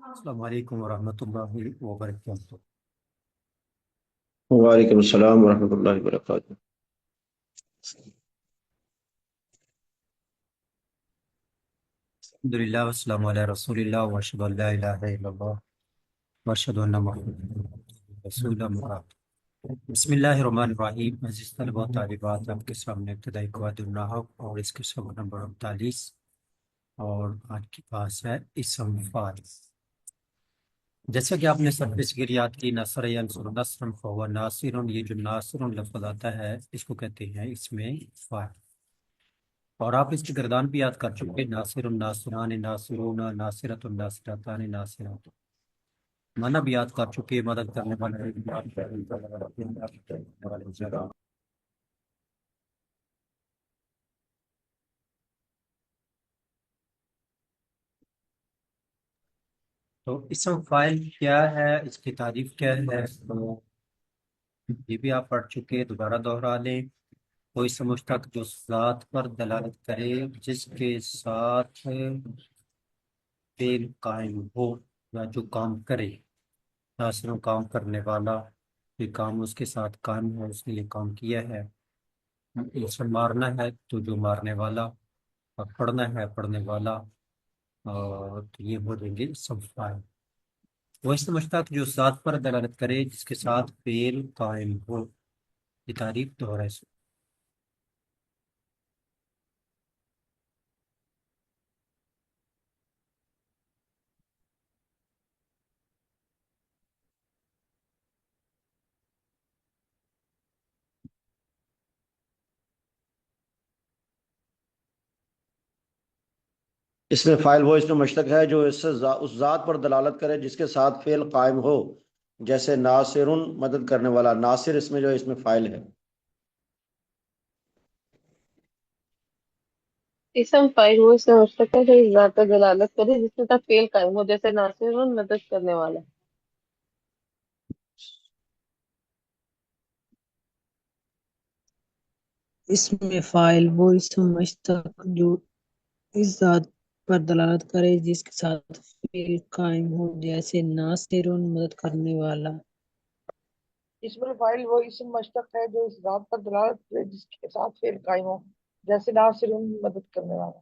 السلام علیکم ورحمۃ اللہ وبرکاتہ۔ وعلیکم السلام ورحمۃ اللہ وبرکاتہ۔ الحمد للہ والسلام علی رسول اللہ واشهد ان لا الہ الا اللہ واشهد ان محمد رسول اللہ۔ بسم اللہ الرحمن الرحیم۔ عزیز طلبہ و طالبات، آپ کے سامنے ابتدائی قواعد النحو اور اس کے سبق نمبر 39 اور آج کے پاس ہے اسم فاعل۔ جیسا کہ آپ نے سب فکر یاد کی، نصر ینصر نصرا فهو ناصر، یہ جو ناصر لفظ آتا ہے اس کو کہتے ہیں اسم فاعل، اور آپ اس کی گردان بھی یاد کر چکے، ناصر الناصران ناصرون ناصرۃ الناصرتان ناصرات، معنی بھی یاد کر چکے، مدد کرنے والے۔ تو اسم فاعل کیا ہے، اس کی تعریف کیا ہے، تو یہ بھی آپ پڑھ چکے، دوبارہ دوہرا لیں۔ کوئی اسم مشتق جو ذات پر دلالت کرے جس کے ساتھ فعل قائم ہو یا جو کام کرے، ناصر کام کرنے والا، یہ کام اس کے ساتھ قائم ہے، اس نے یہ کام کیا ہے۔ اسے مارنا ہے تو جو مارنے والا، اور پڑھنا ہے پڑھنے والا، اور تو یہ ہو جائیں گے اسم فاعل۔ وہ اسم مشتق جو ذات پر دلالت کرے جس کے ساتھ فعل قائم ہو، یہ تعریف دوہرا اسم۔ اس میں فاعل وہ اسم مشتق ہے جو اس ذات پر دلالت کرے جس کے ساتھ فعل قائم ہو، جیسے ناصر مدد کرنے والا، ناصر اس میں جو اس میں فاعل ہے۔ اسم فاعل وہ اسم مشتق ہے جو اس ذات پر دلالت کرے جس کے ساتھ فعل قائم ہو، جیسے ناصر مدد کرنے والا۔ اسم فاعل وہ اسم مشتق جو اس ذات پر دلالت کرے جس کے ساتھ فعل قائم ہو، جیسے ناصر مدد کرنے والا۔ اسم فاعل وہ اسم مشتق ہے جو اس ذات پر دلالت کرے جس کے ساتھ فعل قائم ہو، جیسے ناصر مدد کرنے والا۔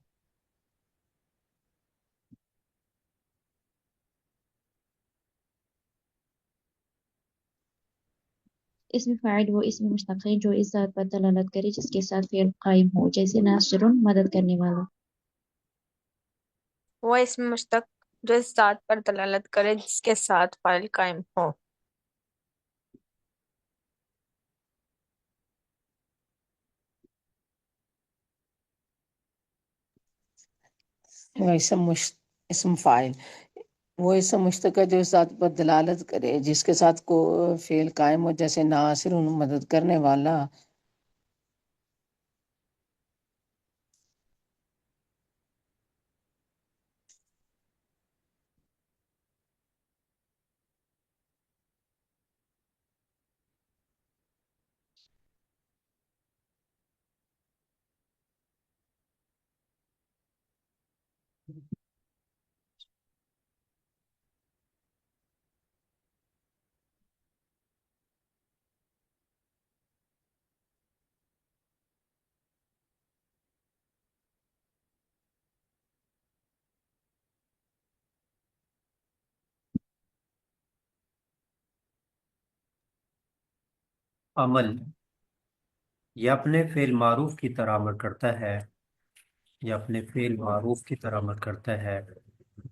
اسم فاعل وہ اسم مشتق ہے جو اس ذات پر دلالت کرے جس کے ساتھ فعل قائم ہو، جیسے ناصر مدد کرنے والا۔ وہ اسم مشتق جو اس ذات پر دلالت کرے جس کے ساتھ فاعل قائم ہو۔ اسم فاعل وہ اسم مشتق ہے جو اس ذات پر دلالت کرے جس کے ساتھ کو فعل قائم ہو، جیسے ناصر مدد کرنے والا۔ عمل، یہ اپنے فعل معروف کی طرح عمل کرتا ہے، یہ اپنے فعل معروف کی طرح عمل کرتا ہے،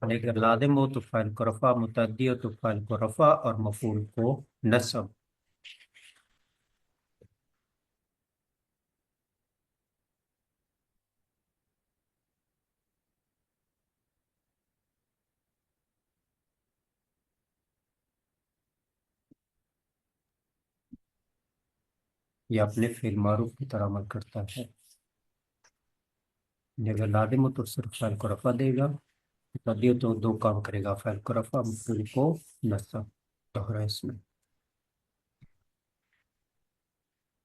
اگر لازم ہو تو فاعل کو رفع، متعدی ہو تو فاعل کو رفع اور مفعول کو نصب۔ یہ اپنے فعل معروف کی طرح عمل کرتا ہے، اگر لازم ہو تو صرف فاعل کو رفع دے گا، متعدی ہو تو دو کام کرے گا، فاعل کو رفع مفعول کو نصب، دوہرا اس میں۔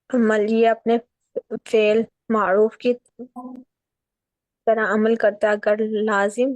عمل، یہ اپنے فعل معروف کی طرح عمل کرتا ہے، اگر لازم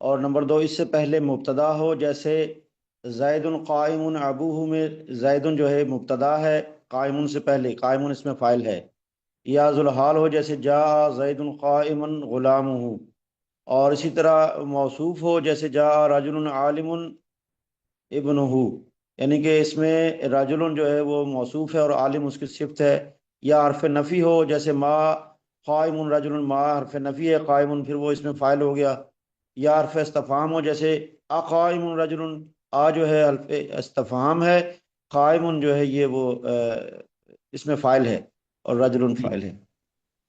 اور نمبر دو اس سے پہلے مبتدا ہو، جیسے زید قائم ابوہ میں زید جو ہے مبتدا ہے، قائم سے پہلے، قائم اس میں فاعل ہے، یا ذوالحال ہو جیسے جاء زید قائم غلامہ، اور اسی طرح موصوف ہو جیسے جاء رجل عالم ابنہ، یعنی کہ اس میں رجل جو ہے وہ موصوف ہے اور عالم اس کی صفت ہے، یا حرف نفی ہو جیسے ما قائم رجل، ما حرف نفی ہے، قائم پھر وہ اس میں فاعل ہو گیا، یا حرف استفہام ہو جیسے اقائم رجل، آ جو ہے حرف استفہام ہے، قائم جو ہے یہ وہ اس میں فاعل ہے اور رجل جی فاعل ہے۔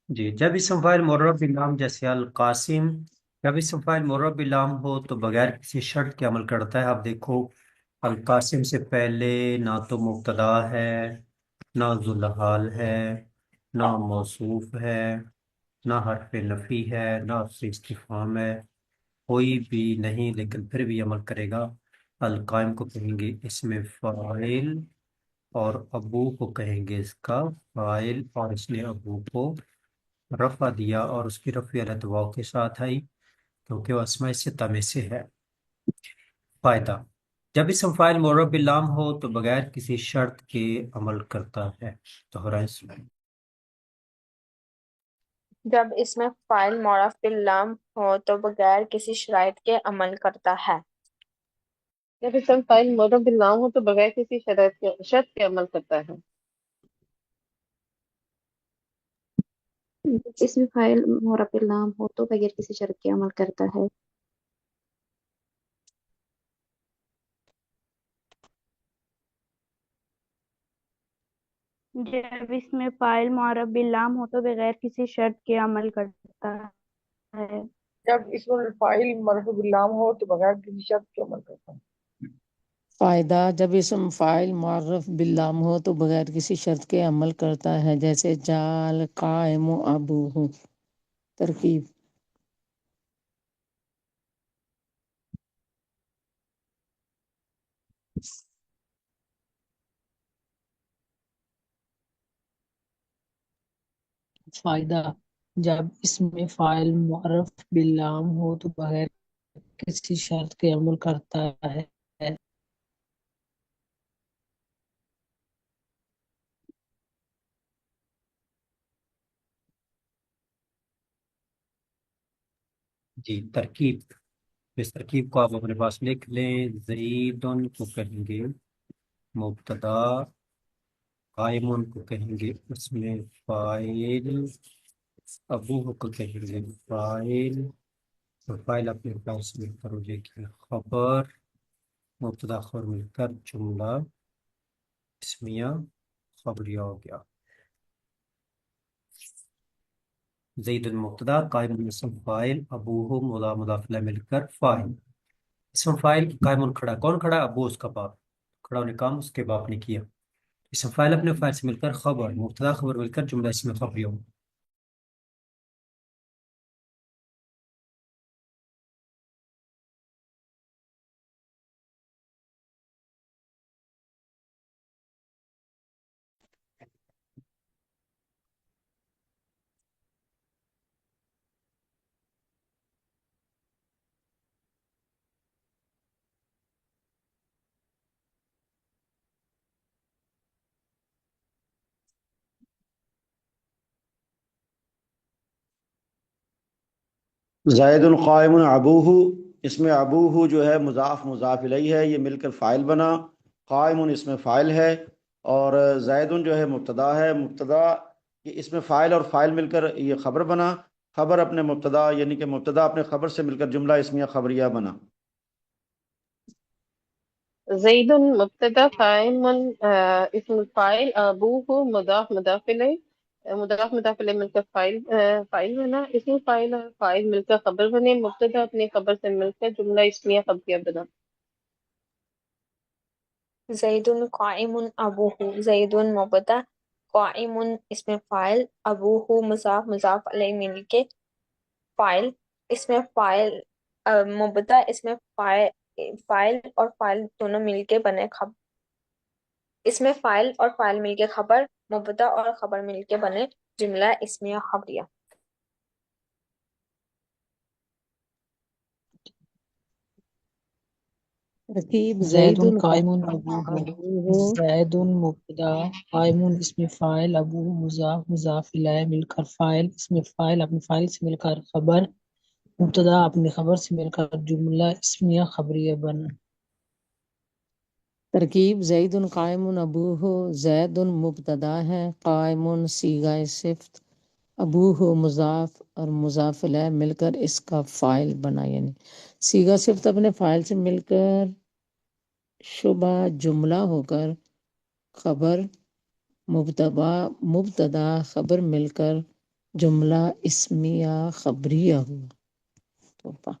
جی جب اسم فاعل معرب باللام جیسے القاسم، جب اسم فاعل معرب باللام ہو تو بغیر کسی شرط کے عمل کرتا ہے۔ آپ دیکھو القاسم سے پہلے نہ تو مبتدا ہے، نہ ذوالحال ہے، نہ موصوف ہے، نہ حرف نفی ہے، نہ اس سے استفہام ہے، کوئی بھی نہیں، لیکن پھر بھی عمل کرے گا۔ القائم کو کہیں گے اسم فاعل، اور ابو کو کہیں گے اس کا فاعل، اور اس نے ابو کو رفع دیا، اور اس کی رفع علامت واو کے ساتھ آئی کیونکہ وہ اسماء ستہ میں سے ہے۔ فائدہ: جب اسم فاعل معرب باللام ہو تو بغیر کسی شرط کے عمل کرتا ہے۔ دوہرائیں سنائیں۔ جب اس میں فاعل معرف باللام ہو تو بغیر کسی شرائط کے عمل کرتا ہے۔ جب اسم فاعل معرب باللام ہو تو بغیر کسی شرط کے عمل کرتا ہے۔ اس میں فاعل معرب لام ہو تو بغیر کسی شرط کے عمل کرتا ہے۔ جب اس میں فاعل معرب باللام ہو تو بغیر کسی شرط کے عمل کرتا ہے۔ جب اسم الفاعل مرفوع باللام ہو تو بغیر کسی شرط کے عمل کرتا ہے۔ فائدہ: جب اسم فاعل معرف باللام ہو تو بغیر کسی شرط کے عمل کرتا ہے، جیسے جعل قائم ابوہ۔ ترکیب: فائدہ: جب اسم فاعل معرف باللام ہو تو بغیر کسی شرط کے عمل کرتا ہے۔ جی ترکیب: اس ترکیب کو آپ اپنے پاس لکھ لیں۔ زیدن کو کہیں گے مبتدا، قائمن کو کہیں گے اس میں فاعل، ابو کو کہیں گے فاعل، اور فاعل اپنے پاس مل کر ہو جائے گی خبر، مبتدا خبر مل کر جملہ اسمیہ خبریہ ہو گیا۔ زید المبتدا، قائم اسم فاعل، ابوہ مضاف الیہ مل کر فاعل۔ اسم فاعل قائم کھڑا، کون کھڑا؟ ابو، اس کا باپ کھڑا ہونے کام اس کے باپ نے کیا۔ اسم فاعل اپنے فاعل سے مل کر خبر، مبتدا خبر مل کر جملہ اسم خبریہ ہو۔ زید القائم ابوہ، اس میں ابوہ جو ہے مضاف الیہ ہے، یہ مل کر فاعل بنا، قائم اس میں فاعل ہے، اور زید جو ہے مبتدا ہے، مبتدا اس میں فاعل اور فاعل مل کر یہ خبر بنا، خبر اپنے مبتدا یعنی کہ مبتدا اپنے خبر سے مل کر جملہ اسمیہ خبریہ بنا۔ زید مبتدا، قائم اسم الفاعل، ابوہ مضاف الیہ، مضاف الیہ مل کر فاعل بنا، اسم فاعل اور فاعل مل کر خبر بنے، مبتدا اپنے خبر سے مل کر جملہ اسمیہ خبریہ بنا۔ زید قائم ابوہ، زید مبتدا، قائم اس میں فاعل، ابوہ مضاف علیہ مل کے فاعل، اس میں فاعل مبتدا، اس میں فاعل اور فاعل دونوں مل کے بنے خبر، اس میں فاعل اور فاعل مل کے خبر، مبتدا اور خبر مل کے بنے جملہ اسمیہ خبریہ۔ ترکیب زید زید قائم ابوہ، ابوہ زید مبتدا، قائم اسم فاعل، ابوہ مضاف، مضاف الیہ مل کر فاعل، اسم فاعل اپنے فاعل سے مل کر خبر، مبتدا اپنے خبر سے مل کر جملہ اسمیہ خبریہ بنا۔ ترکیب زید قائم ابوہ، زید مبتدا ہے، قائم صیغہ صفت، ابوہ مضاف اور مضاف الیہ مل کر اس کا فاعل بنا، یعنی صیغہ صفت اپنے فاعل سے مل کر شبہ جملہ ہو کر خبر مبتدا خبر مل کر جملہ اسمیہ خبریہ ہوا۔ توپا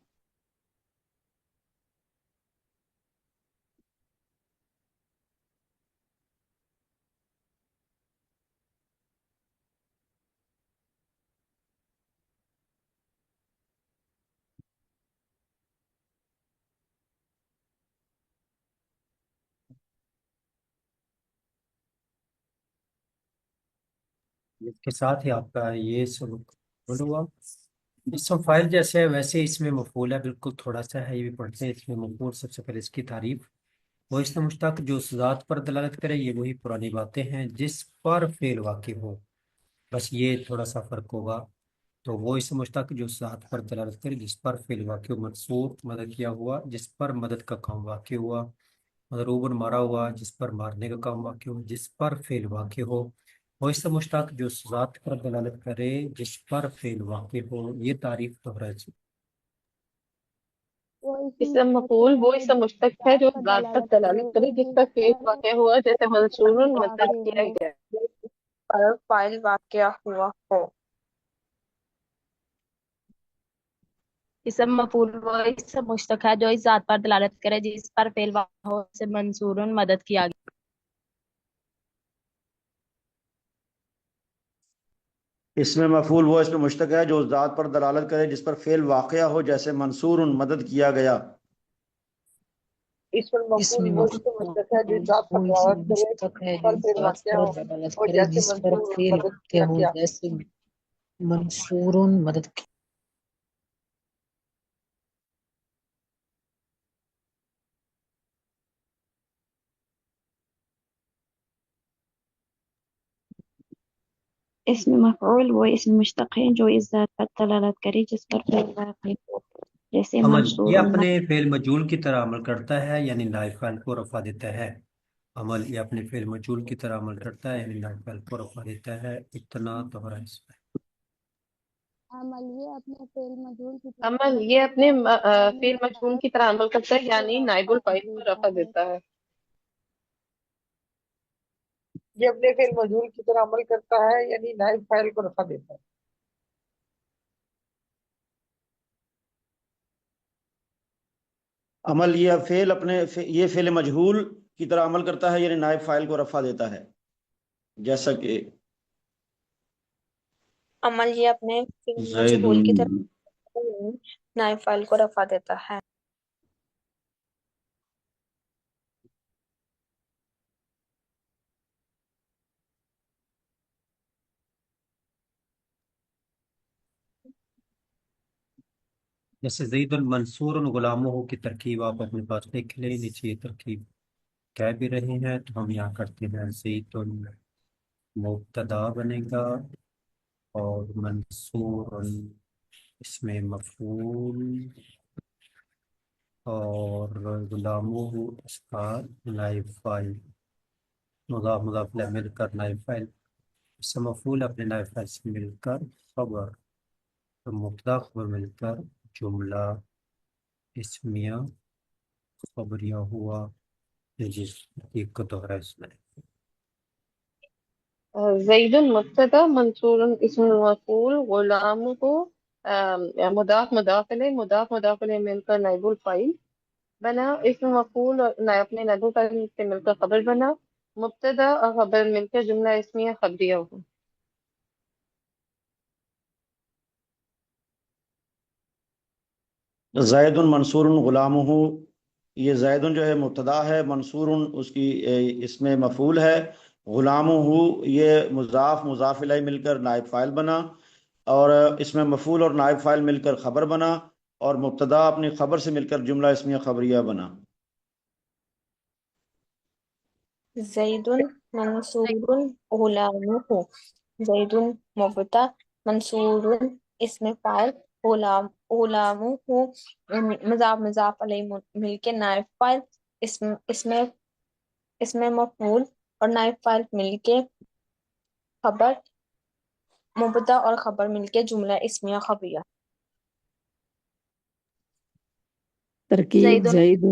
اس کے ساتھ ہی آپ کا یہ سبق ہوا۔ اسم فاعل جیسے ہے ویسے اس میں مفعول ہے، بالکل تھوڑا سا ہے، یہ بھی پڑھتے ہیں۔ اس میں مفعول سب سے پہلے اس کی تعریف، وہ اسم مشتق جو اس ذات پر دلالت کرے، یہ وہی پرانی باتیں ہیں جس پر فعل واقع ہو، بس یہ تھوڑا سا فرق ہوگا۔ تو وہ اسم مشتق جو اس ذات پر دلالت کرے جس پر فعل واقع ہو، منصوب مدد کیا ہوا جس پر مدد کا کام واقع ہوا، مضروب مارا ہوا جس پر مارنے کا کام واقع ہو، جس پر فعل واقع ہو۔ وہ اسم مشتق جو اس ذات پر دلالت کرے جس پر فعل واقع ہو، یہ تعریف دوہرا ہے۔ اسم مفعول وہ اسم مشتق ہے جو اس ذات پر دلالت کرے جس پر فعل واقع ہوا، جیسے منصور مدد کیا گیا اور فاعل واقع ہوا ہو۔ اسم مفعول وہ اسم مشتق ہے جو اس ذات پر دلالت کرے جس پر فعل واقع ہو، جیسے منصور مدد کیا گیا۔ اس میں مفعول وہ اس میں مشتق ہے جو اس ذات پر دلالت کرے جس پر فعل واقع ہو، جیسے منصور مدد کیا گیا۔ اس میں اس میں مفعول وہ اسم مفعول مشتق ہے جو ذات پر وہ اسم دلالت کرے مشتق ہے جس جو پر فعل ذات واقع پر ہو، دلالت اور کرے جیسے جس پر منصور فعل مدد واقع کیا ہو، گیا۔ جیسے منصور مدد کی۔ اسم مفعول وہ اسم مشتق ہے جو اس ذات پر دلالت کرے جس پر فعل واقع ہو، جیسے عمل منصور یہ اپنے فعل مجہول کی طرح عمل کرتا ہے، یعنی نائب فاعل کو رفع دیتا ہے۔ عمل یہ اپنے فعل مجہول کی طرح عمل کرتا ہے، یعنی نائب فاعل کو رفع دیتا ہے۔ اتنا دوہرا اس میں عمل یہ اپنے فعل مجہول کی طرح عمل یہ اپنے فعل مجہول کی طرح عمل کرتا ہے، یعنی نائب الفاعل کو رفع دیتا ہے۔ یہ اپنے فعل مجہول کی طرح عمل کرتا ہے، یعنی نائب فاعل کو رفع دیتا ہے۔ عمل یہ فعل مجہول کی طرح عمل کرتا ہے، یعنی نائب فاعل کو رفع دیتا ہے، جیسا کہ عمل یہ اپنے فعل زید مجہول کی طرح نائب فاعل کو رفع دیتا ہے۔ جیسے زید منصور غلامہ کی ترکیب آپ اپنے پاس لکھ لیں، نیچے یہ ترکیب کہہ بھی رہے ہیں تو ہم یہاں کرتے ہیں۔ زید مبتدا بنے گا اور منصور اس میں مفعول اور غلامہ اس کا نائب فاعل، مضاف مضاف الیہ مل کر نائب فاعل، اس سے مفعول اپنے نائب فاعل سے مل کر خبر، تو مبتدا خبر مل کر جملہ اسمیہ خبریہ ہوا، جس کو دوہرا اس میں زید مبتدا، منصور اسم مفعول، غلام کو مضاف مضاف الیہ مل کر نائب الفاعل بنا، اسم مفعول اور اپنے نائب الفاعل سے مل کر خبر بنا، مبتدا اور خبر مل کر جملہ اسمیہ خبریہ ہو۔ زید منصور غلامہ، یہ زید جو ہے مبتدا ہے، منصور اس کی اس میں مفعول ہے، غلامہ یہ مضاف مضاف الیہ مل کر نائب فاعل بنا، اور اس میں مفعول اور نائب فاعل مل کر خبر بنا، اور مبتدا اپنی خبر سے مل کر جملہ اسمیہ خبریہ بنا۔ زیدن منصور غلامہ، زیدن مبتدا، منصور اسم فاعل، غلامہ مضاف مضاف علیہ مل کے نائب فاعل، اسم مفعول اور نائب فاعل مل کے خبر، مبتدا اور خبر مل کے جملہ اسمیہ خبریہ۔ ترکیب زیدن زید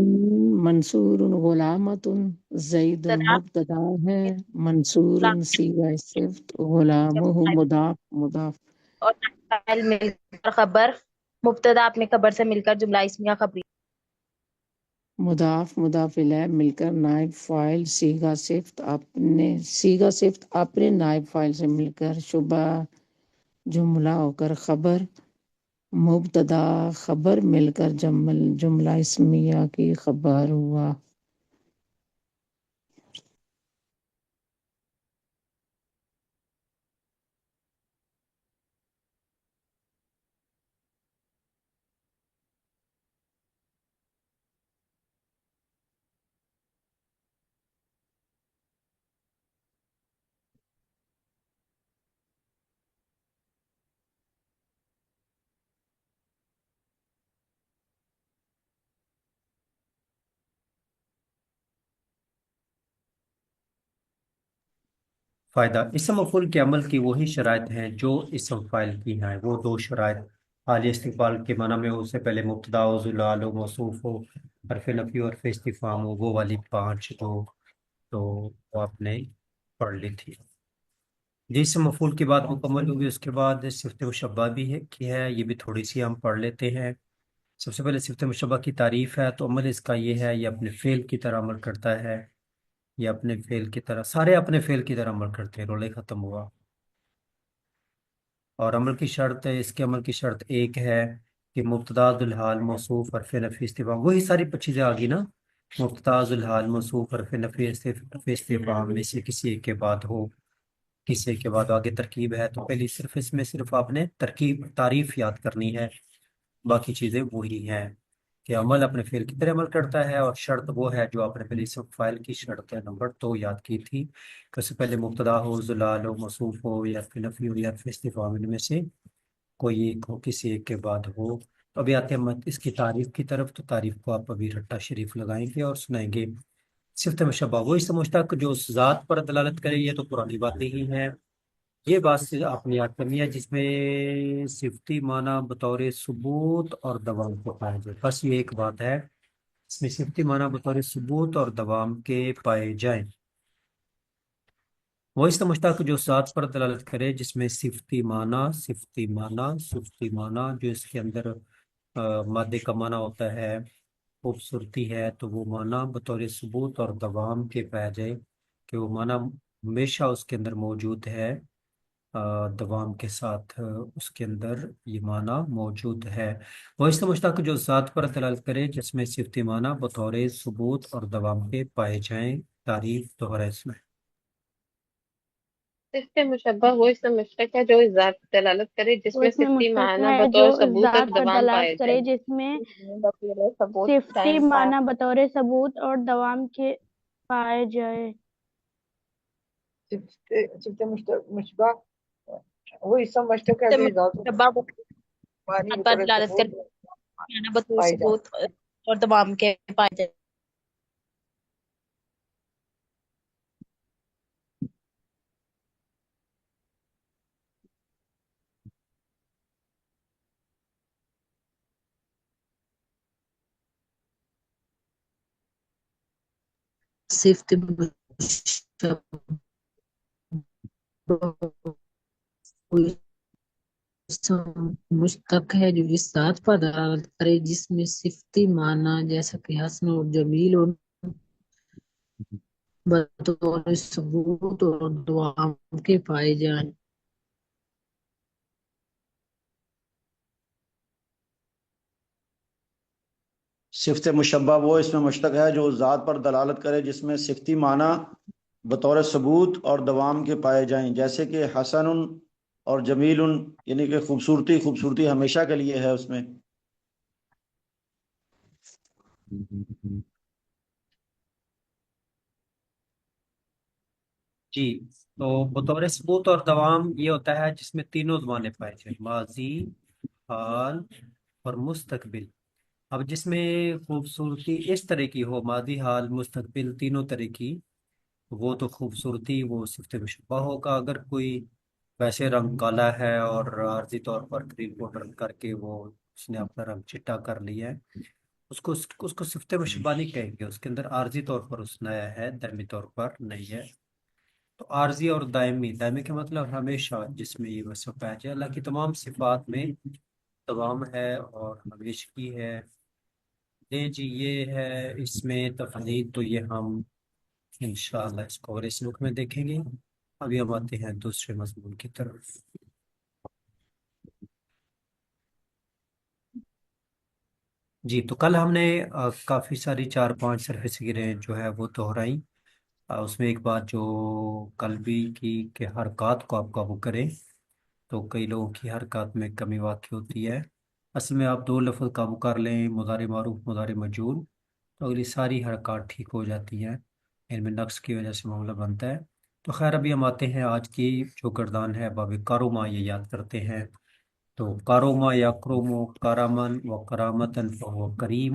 منصور غلامۃ، زید مبتدا مبتدا ہے، منصور صیغہ صفت، غلامہ مضاف مضاف، اور نائب فاعل مل کر خبر، مبتدا اپنے خبر سے مل کر جملہ اسمیہ خبریہ۔ مضاف مضاف الیہ مل کر نائب فاعل، صیغہ صفت اپنے نائب فاعل سے مل کر شبہ جملہ ہو کر خبر، مبتدا خبر مل کر جملہ اسمیہ کی خبر ہوا۔ فائدہ، اسم مفعول کے عمل کی وہی شرائط ہیں جو اسم فاعل کی ہیں۔ وہ دو شرائط، حالیہ استقبال کے معنی میں ہو، اس سے پہلے مبتدا ہو، ذوالحال ہو، موصوف ہو، حرف نفی اور حرف استفہام ہو، وہ والی 5 تو وہ آپ نے پڑھ لی تھی۔ جس مفعول کی بات مکمل ہوگی اس کے بعد صفت مشبہ بھی ہے کی ہے، یہ بھی تھوڑی سی ہم پڑھ لیتے ہیں۔ سب سے پہلے صفت مشبہ کی تعریف ہے، تو عمل اس کا یہ ہے، یہ اپنے فعل کی طرح عمل کرتا ہے، یہ اپنے فعل کی طرح، سارے اپنے فعل کی طرح عمل کرتے ہیں، رولے ختم ہوا۔ اور عمل کی شرط ہے، اس کے عمل کی شرط ایک ہے کہ مبتدا ذوالحال موصوف حرف نفی استفہام، وہی ساری چیزیں آ گئی نا، مبتدا ذوالحال موصوف حرف نفی استفہام میں سے کسی ایک کے بعد ہو، کسی ایک کے بعد آگے ترکیب ہے، تو پہلی صرف اس میں صرف آپ نے ترکیب تعریف یاد کرنی ہے، باقی چیزیں وہی ہیں کہ عمل اپنے فعل کی طرح عمل کرتا ہے، اور شرط وہ ہے جو آپ نے پہلے اسم فاعل کی شرط ہے نمبر 2 یاد کی تھی، کہ اس سے پہلے مبتدا ہو، ذوالحال ہو، موصوف ہو، یا حرف نفی ہو، یا حرف استفہام، ان میں سے کوئی ایک ہو، کسی ایک کے بعد ہو۔ تو ابھی آتے ہیں اس کی تعریف کی طرف، تو تعریف کو آپ ابھی رٹا شریف لگائیں گے اور سنائیں گے۔ صفت مشبہ وہی سمجھتا کہ جو اس ذات پر دلالت کرے، یہ تو پرانی باتیں ہی ہیں، یہ بات آپ نے یاد کرنی ہے، جس میں صفتی معنی بطور ثبوت اور دوام کو پایا جائے، بس یہ ایک بات ہے، اس میں صفتی معنی بطور ثبوت اور دوام کے پائے جائیں۔ وہی سمجھتا کہ جو ذات پر دلالت کرے، جس میں صفتی معنی جو اس کے اندر مادے کا معنی ہوتا ہے، خوبصورتی ہے، تو وہ معنی بطور ثبوت اور دوام کے پایا جائے، کہ وہ معنی ہمیشہ اس کے اندر موجود ہے، دوام کے ساتھ اس کے اندر یہ معنی موجود ہے۔ وہ اس سمجھتا کہ جو ذات پر دلالت کرے، جس میں صفتی معنی بطور ثبوت اور دوام کے پائے جائیں۔ تعریف دوہرا اس میں صفت مشبہ وہ اسم مشتق ہے جو اس ذات پر دلالت کرے جس وہ میں اس میں صفتی مشتق معنی ہے جو بطور اس ثبوت اور ذات پر دوام پائے دلالت کرے جائے۔ جس میں ثبوت صفتی دائم معنی بطور ثبوت اور دوام کے پائے جائے۔ صفت مشبہ وہ اسم مشتق ہے جو ذات مشبہ وہ معنی ذات پر بطور دلالت ثبوت کرے معنی بطور پائی جائے۔ ثبوت اور دوام کے پائے جائے۔ صفت مشبہ کوئی اسم مشتق ہے جو اس ذات پر دلالت کرے جس میں صفتی معنی جیسا کہ حسن اور جمیل اور بطور ثبوت اور دوام کے پائے جائیں۔ صفت مشبہ وہ اس میں مشتق ہے جو ذات پر دلالت کرے جس میں صفتی معنی بطور ثبوت اور دوام کے پائے جائیں، جیسے کہ حسن اور جمیل، یعنی کہ خوبصورتی ہمیشہ کے لیے ہے اس میں۔ جی، تو بطور ثبوت اور دوام یہ ہوتا ہے جس میں تینوں زمانے پائے جائیں، ماضی، حال اور مستقبل۔ اب جس میں خوبصورتی اس طرح کی ہو، ماضی، حال، مستقبل تینوں طرح کی، وہ تو خوبصورتی وہ صفت مشبہ ہوگا۔ اگر کوئی ویسے رنگ کالا ہے اور عارضی طور پر کریم پاؤڈر کر کے وہ اس نے اپنا رنگ چٹا کر لیا ہے، اس کو صفت مشبہ نہیں کہیں گے، اس کے اندر عارضی طور پر اس نے آیا ہے، دائمی طور پر نہیں ہے۔ تو عارضی اور دائمی، دائمی کا مطلب ہمیشہ جس میں یہ وصف پایا جائے۔ اللہ کی تمام صفات میں دوام ہے اور ہمیشگی ہے۔ نہیں جی، یہ ہے اس میں تفریق، تو یہ ہم انشاءاللہ اس کو اور اس رخ میں دیکھیں گے۔ ابھی ہم آتے ہیں دوسرے مضمون کی طرف۔ جی، تو کل ہم نے کافی ساری 4-5 سرفیس گریں جو ہے وہ دہرائیں۔ اس میں ایک بات جو کل بھی کی کہ حرکات کو آپ قابو کریں، تو کئی لوگوں کی حرکات میں کمی واقع ہوتی ہے۔ اصل میں آپ 2 لفظ قابو کر لیں، مضارع معروف، مضارع مجہول، تو اگلی ساری حرکات ٹھیک ہو جاتی ہیں، ان میں نقص کی وجہ سے معاملہ بنتا ہے۔ تو خیر ابھی ہم آتے ہیں آج کی جو گردان ہے باب کاروما، یہ یاد کرتے ہیں۔ تو کاروما یا کرومو، کارامن و کرامتن فہو کریم،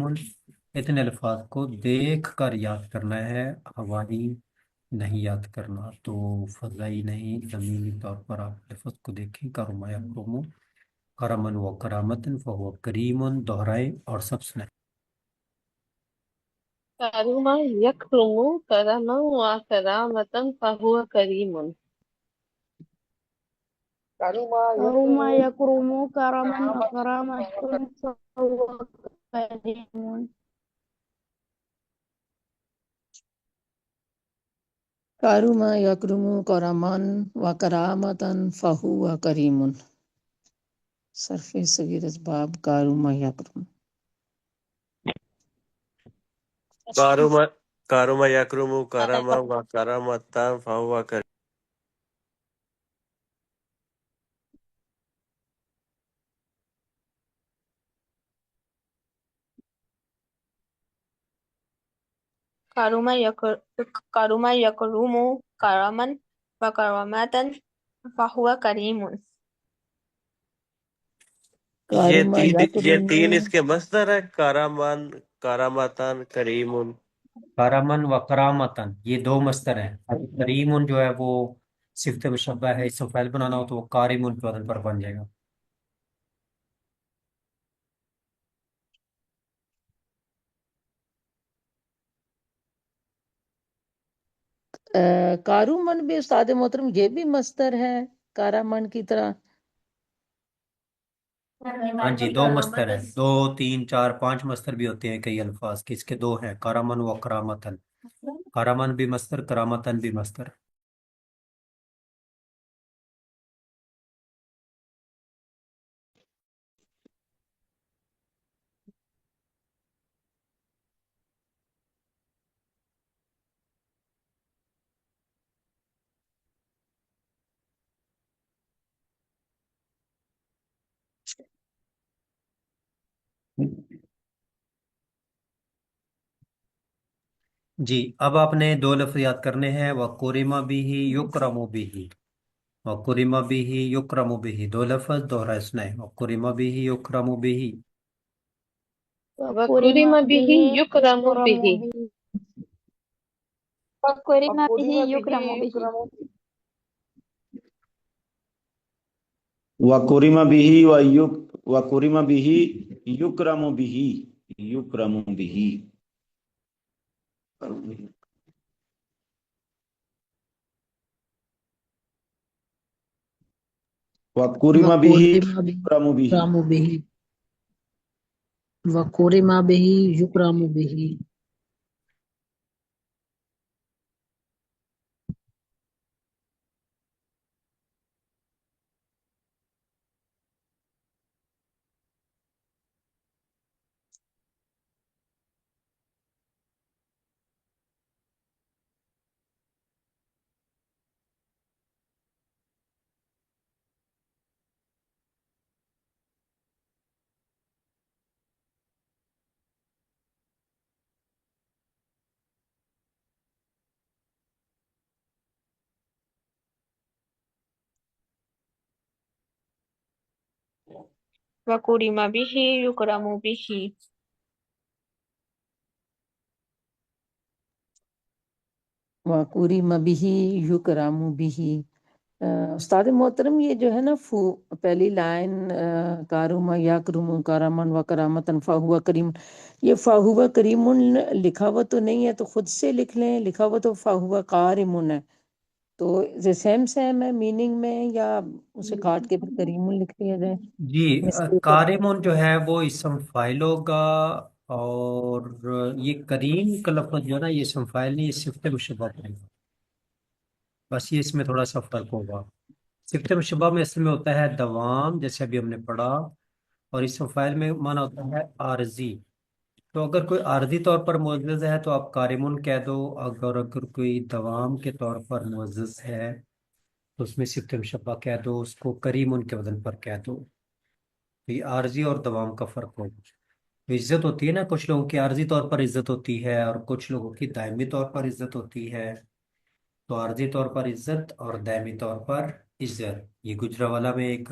اتنے الفاظ کو دیکھ کر یاد کرنا ہے، ہوائی نہیں یاد کرنا۔ تو فضائی نہیں، زمینی طور پر آپ لفظ کو دیکھیں، کاروما یا کرومو، کرامن و کرامتن فہو کریم، دہرائیں اور سب سنیں۔ کارما یکرم کرما و کرامتن فہو کریم۔ کروما أو ما یکرمو يكرم كرما کرامت وكرامة فهو كريم. کارما یکرم کرمان و کرامتن فہو کریم، صرف صغیر اسباب کارما یکرم۔ کارما کارما یکرم کرما و کرامتا فہو کریم۔ کارما یکرم کرمن و کرامتن فہو کریم۔ کارما یہ یکرم تین اس کے مصدر ہے، کارامن، کارامتان، کریم۔ کرامن و کرامتن یہ 2 مصدر ہیں۔ کریم جو ہے وہ صفت مشبہ ہے، اس کو فعل بنانا ہو تو وہ کارم کے وزن پر بن جائے گا۔ کارومن بھی استاد محترم یہ بھی مصدر ہے کارامن کی طرح؟ ہاں جی، 2 مصدر ہیں، 2 3 4 5 مصدر بھی ہوتے ہیں کئی الفاظ کے، اس کے 2 ہیں، کرامن و کرامتن۔ کرامن بھی مصدر، کرامتن بھی مصدر۔ جی، اب آپ نے 2 لفظ یاد کرنے ہیں، وَقُرِمَ بِهِ يُكْرَمُ بِهِ، وَقُرِمَ بِهِ يُكْرَمُ بِهِ، 2 لفظ دوہرائے سنائیں، وَقُرِمَ بِهِ يُكْرَمُ بِهِ۔ وكرم وَكُرِمَ بِهِ به يُكْرَمُ يكرم بِهِ۔ به. وَكُرِمَ بِهِ وَقُرِمَ بِهِ يُكْرَمُ بِهِ. یکرم وَقُرِمَ بِهِ وَقُرِمَ بِهِ یکرم بِهِ یکرم بِهِ وَقُرِمَ بِهِ یکرم بِهِ۔ وَقُرِمَ بِهِ وَقُرِمَ بِهِ يُكْرَمُ بِهِ۔ وَكُرِمَ بِهِ يُكْرَمُ بِهِ وَقُوری مَبِهِ یُکرَمُ بِهِ۔ استاد محترم یہ جو ہے نا پہلی لائن کارما یا کرم کارمن و کرامتن فاہوا کریم، یہ فاہوا کریم لکھا ہوا تو نہیں ہے، تو خود سے لکھ لیں، لکھا ہوا تو فاہوا کارمن ہے، تو سیم ہے میننگ میں، یا اسے کاٹ کے پھر کریم لکھ لیا جائے؟ جی مسٹیک ہے۔ کارمون جو ہے وہ اسم فاعل ہوگا، اور یہ کریم کا لفظ جو ہے نا یہ اسم فاعل نہیں، یہ صفت مشبہ ہے، بس یہ اس میں تھوڑا سا فرق ہوگا۔ صفت مشبہ میں اصل میں ہوتا ہے دوام، جیسے ابھی ہم نے پڑھا، اور اسم فاعل میں معنی ہوتا ہے عارضی۔ تو اگر کوئی عارضی طور پر معزز ہے تو آپ کارمون کہہ دو، اگر کوئی دوام کے طور پر معزز ہے تو اس میں صفت مشبہ کہہ دو، اس کو کریمن کے وزن پر کہہ دو۔ تو یہ عارضی اور دوام کا فرق ہوگا۔ تو عزت ہوتی ہے نا، کچھ لوگوں کی عارضی طور پر عزت ہوتی ہے اور کچھ لوگوں کی دائمی طور پر عزت ہوتی ہے۔ تو عارضی طور پر عزت اور دائمی طور پر عزت، یہ گجرانوالہ میں ایک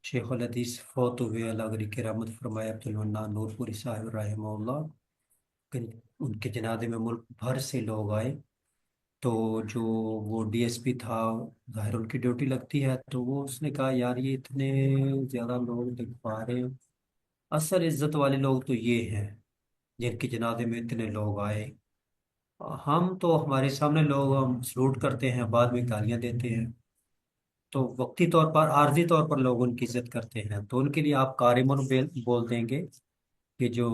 شیخ الحدیث فوت ہوئے، اللہ علیہ کی رحمت فرمائے، عبد المنان نور پوری صاحب رحمہ اللہ، ان کے جنازے میں ملک بھر سے لوگ آئے، تو جو وہ ڈی ایس پی تھا، ظاہر ان کی ڈیوٹی لگتی ہے، تو وہ اس نے کہا یار یہ اتنے زیادہ لوگ دیکھ پا رہے ہیں، اصل عزت والے لوگ تو یہ ہیں جن کے جنازے میں اتنے لوگ آئے، ہم تو ہمارے سامنے لوگ ہم سلوٹ کرتے ہیں، بعد میں گالیاں دیتے ہیں، تو وقتی طور پر عارضی طور پر لوگ ان کی عزت کرتے ہیں، تو ان کے لیے آپ کارمن بول دیں گے کہ جو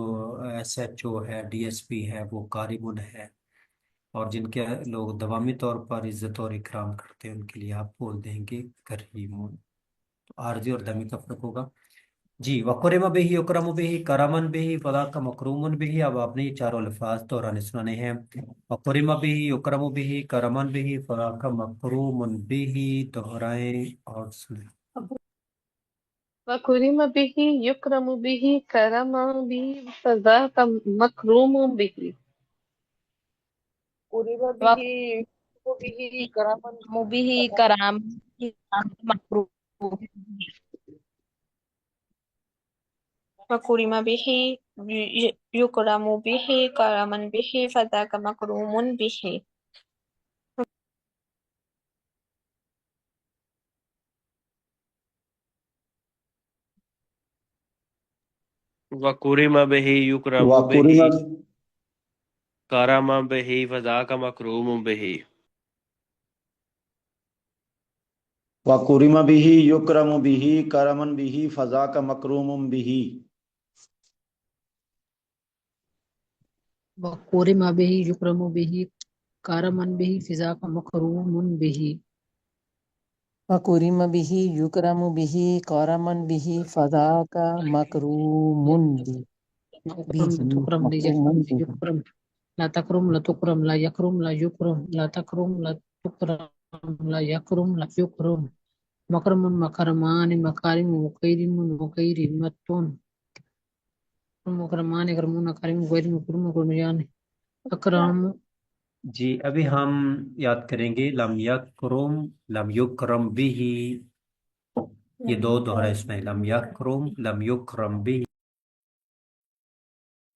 ایس ایچ او ہے، ڈی ایس پی ہے، وہ کارمن ہے، اور جن کے لوگ دوامی طور پر عزت اور اکرام کرتے ہیں ان کے لیے آپ بول دیں گے کریمون۔ تو عارضی اور دمی کا فرق ہوگا۔ جی وقرم بہی اکرم بہی کرمن بہی فلا کا مکرومن بہی، اب آپ نے یہ چاروں الفاظ دہرانے سنانے ہیں۔ وقرم بہی اکرم بہی کرمن بہی فلا کا مکرومن بہی، دہرائیں اور سنیں۔ وَكُرِمَ بِهِ يُكْرَمُ بِهِ كَرَمًا بِهِ فَذَاكَ مَكْرُومٌ بِهِ قُرِبَ بِهِ يُكْرَمُ بِهِ كَرَمًا وَكُرِمَ بِهِ كَرَامٌ مَكْرُومٌ وَكُرِمَ بِهِ يُكْرَمُ بِهِ كَرَمًا بِهِ فَذَاكَ مَكْرُومٌ بِهِ وَقُرِمَ بِهِ يُكْرَمُ وَقُرِمَ بِهِ كَرَمًا بِهِ فَذَاكَ مَكْرُومٌ بِهِ۔ وَقُرِمَ بِهِ يُكْرَمُ بِهِ كَرَمًا بِهِ فَذَاكَ مَكْرُومٌ بِهِ وَقُرِمَ بِهِ یُکْرَمُ بِهِ کَرَمًا بِهِ فِذَاكَ مَكْرُومٌ بِهِ۔ وَقُرِمَ بِهِ یُکْرَمُ بِهِ کَرَمًا بِهِ فَذَاكَ مَکْرُومٌ لا أكرم لا بِهِ تكرم لا مکرومٌ يكرم لا بِهِ۔ يكرم لا تكرم لا تكرم لا يكرم لا يكرم لا تكرم لا تكرم لا يكرم لا يكرم مكرم مكرمان مكارم مكيرم مكيرمة مكرمان يكرمون أكارم غير مكرم مكرميان أكرم۔ جی ابھی ہم یاد کریں گے لم یکرم، لم یکرم بھی، یہ دو دوہرا اس میں، لم یکرم، لم یکرم بھی۔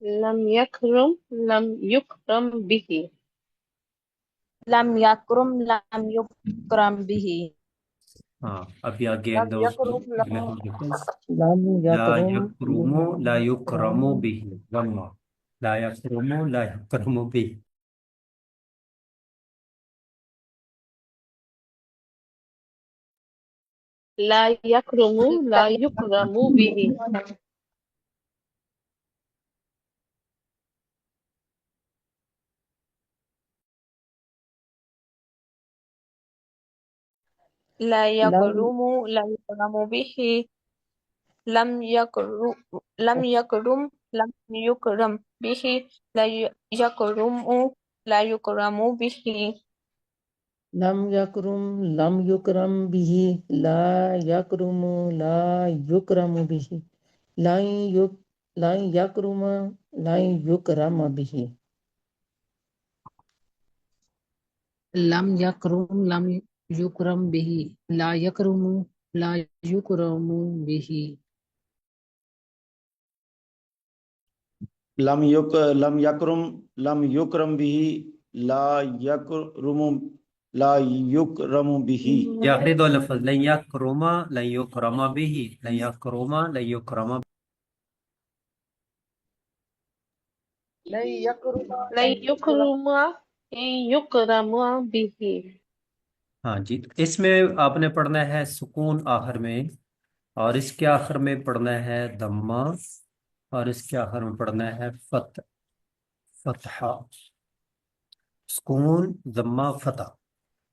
لم يكرم لم يكرم به لم يكرم لم يكرم به ہاں ابھی آگے لم دو يكرم اگلے ہم دیکھیں، لم لا یکرم یکرم لا یکرم بھی، وما لا یکرم لا یکرم بھی۔ لا يكرم لا يكرم به لا لم يكرم لا يكرم به لم يكرم لم يكرم لم يكرم به لا يكرم لا يكرم به لم یکرم لم یکرم به لا یکرم لا یکرم به لن یک لن یکرم لن یکرم به۔ لم يكرم لم يكرم به لا يكرم لا يكرم به لم یکرم بھی لا یکرم بھی یہ آخری دو لفظ لن یکرما لن یکرما بھی لن یکرما لن یکرما لن یکرم لن یکرم یکرم بھی. ہاں جی اس میں آپ نے پڑھنا ہے سکون آخر میں، اور اس کے آخر میں پڑھنا ہے دمہ، اور اس کے آخر میں پڑھنا ہے فتحہ، سکون ضمہ فتح.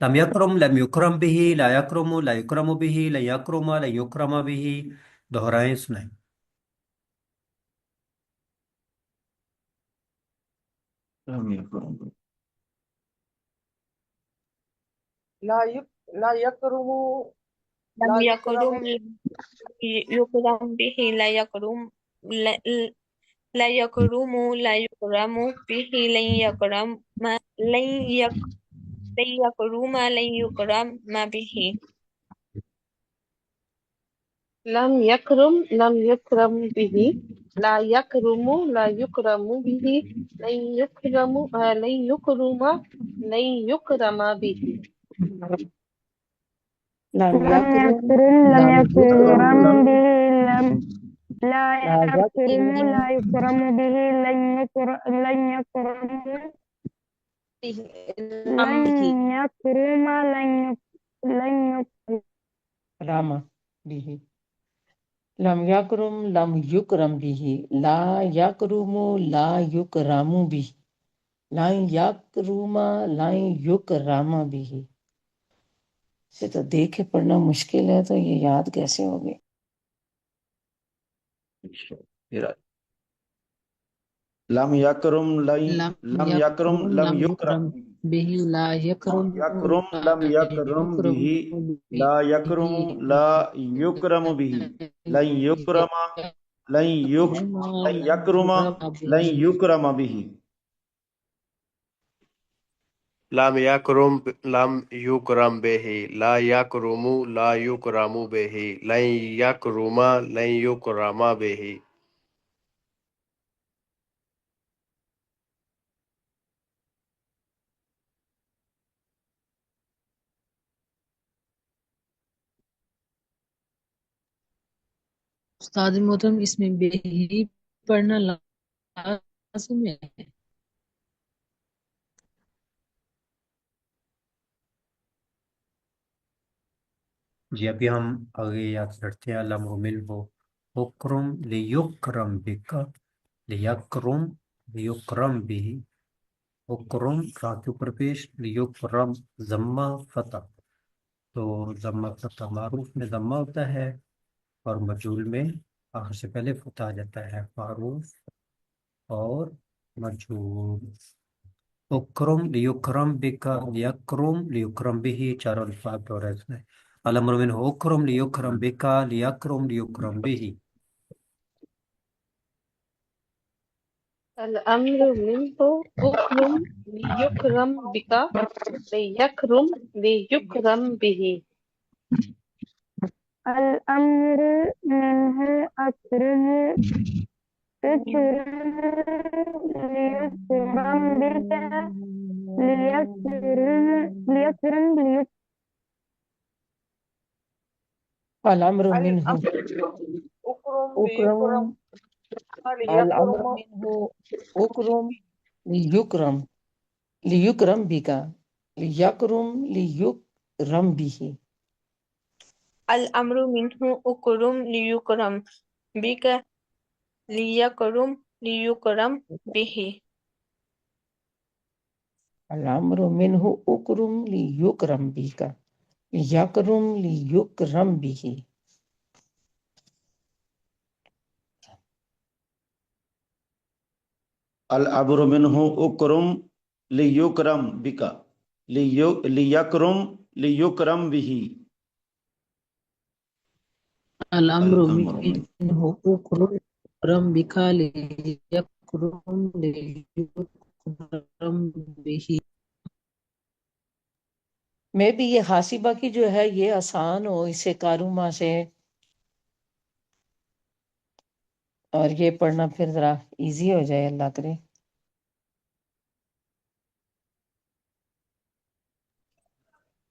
لم یکرم لم یکرم بھی لا یکرم لا یکرم بھی لن یکرم لن یکرم بھی. دہرائیں سنائیں. لم یکرم لا یکرم لم لا یکرم یکرم یکرم به لا یکرم لا یکرم لا یکرم به لن یکرم لن یکرم لن یکرم به. لم یکرم لم یکرم به لا یکرم لا یکرم به لن یکرم لن یکرم لن یکرم به. لم لم یکرم يكرم لم لم یکرم يكرم بھی به لم لا لا يكرم یکرم لا يكرم به لن يكرم لن يكرم لن يكرم راما بھی لم یکرم لم یکرم بھی لا یکرم لا یکرم بھی لن یکرم لن یکرم بھی. اسے تو دیکھ کے پڑھنا مشکل ہے، تو یہ یاد کیسے ہوگی؟ لم یکرم لم لم یکرم یکرم لم لم یکرم یکرم به لا یکرم یکرم لا لم یکرم یکرم بھی لا یکرم لا یکرم بھی لن یکرم لن یکرم لن یکرم بھی. لم یکرم لم یکرم به لا یکرم لا یکرم به لن یکرم لن یکرم به. استاد محترم اس میں بے ہی پڑھنا لازم ہے. جی ابھی ہم آگے یاد کرتے ہیں. الامر منہ حکرم لیکرم بکا لیکرم لیکرم بھی حکرم را کے اوپر پیش لیکرم ضمہ فتح. تو ضمہ فتح معروف میں ضمہ ہوتا ہے اور مجہول میں آخر سے پہلے فتح آ جاتا ہے. معروف اور مجہول. اکرم لیکرم بکا لیکرم لیکرم بھی چاروں الفاظ اور اس میں الامر منہ اکرم لیکرم بکا لیکرم لیکرم بھی. الامر منه اکرم لیکرم بک لیکرم لیکرم به. الأمر منه أكرم ليكرم بك ليكرم الامر منہ اکرم اکرم الامر لیکرم منہ اکرم لیکرم لیکرم بکا لیکرم لیکرم بھی. الامر منه اکرم لیکرم بک لیکرم لیکرم به. الامر منہ اکرم لیکرم بکا لیکرم لیکرم بھی. الامر منہ اکرم لیکرم بکا لیکرم لیکرم بھی. الامر الامر منه اکرم بک لیکرم لیکرم به. میں بھی یہ حاسبہ کی جو ہے یہ آسان ہو، اسے کاروما سے اور یہ پڑھنا پھر ذرا ایزی ہو جائے، اللہ کرے۔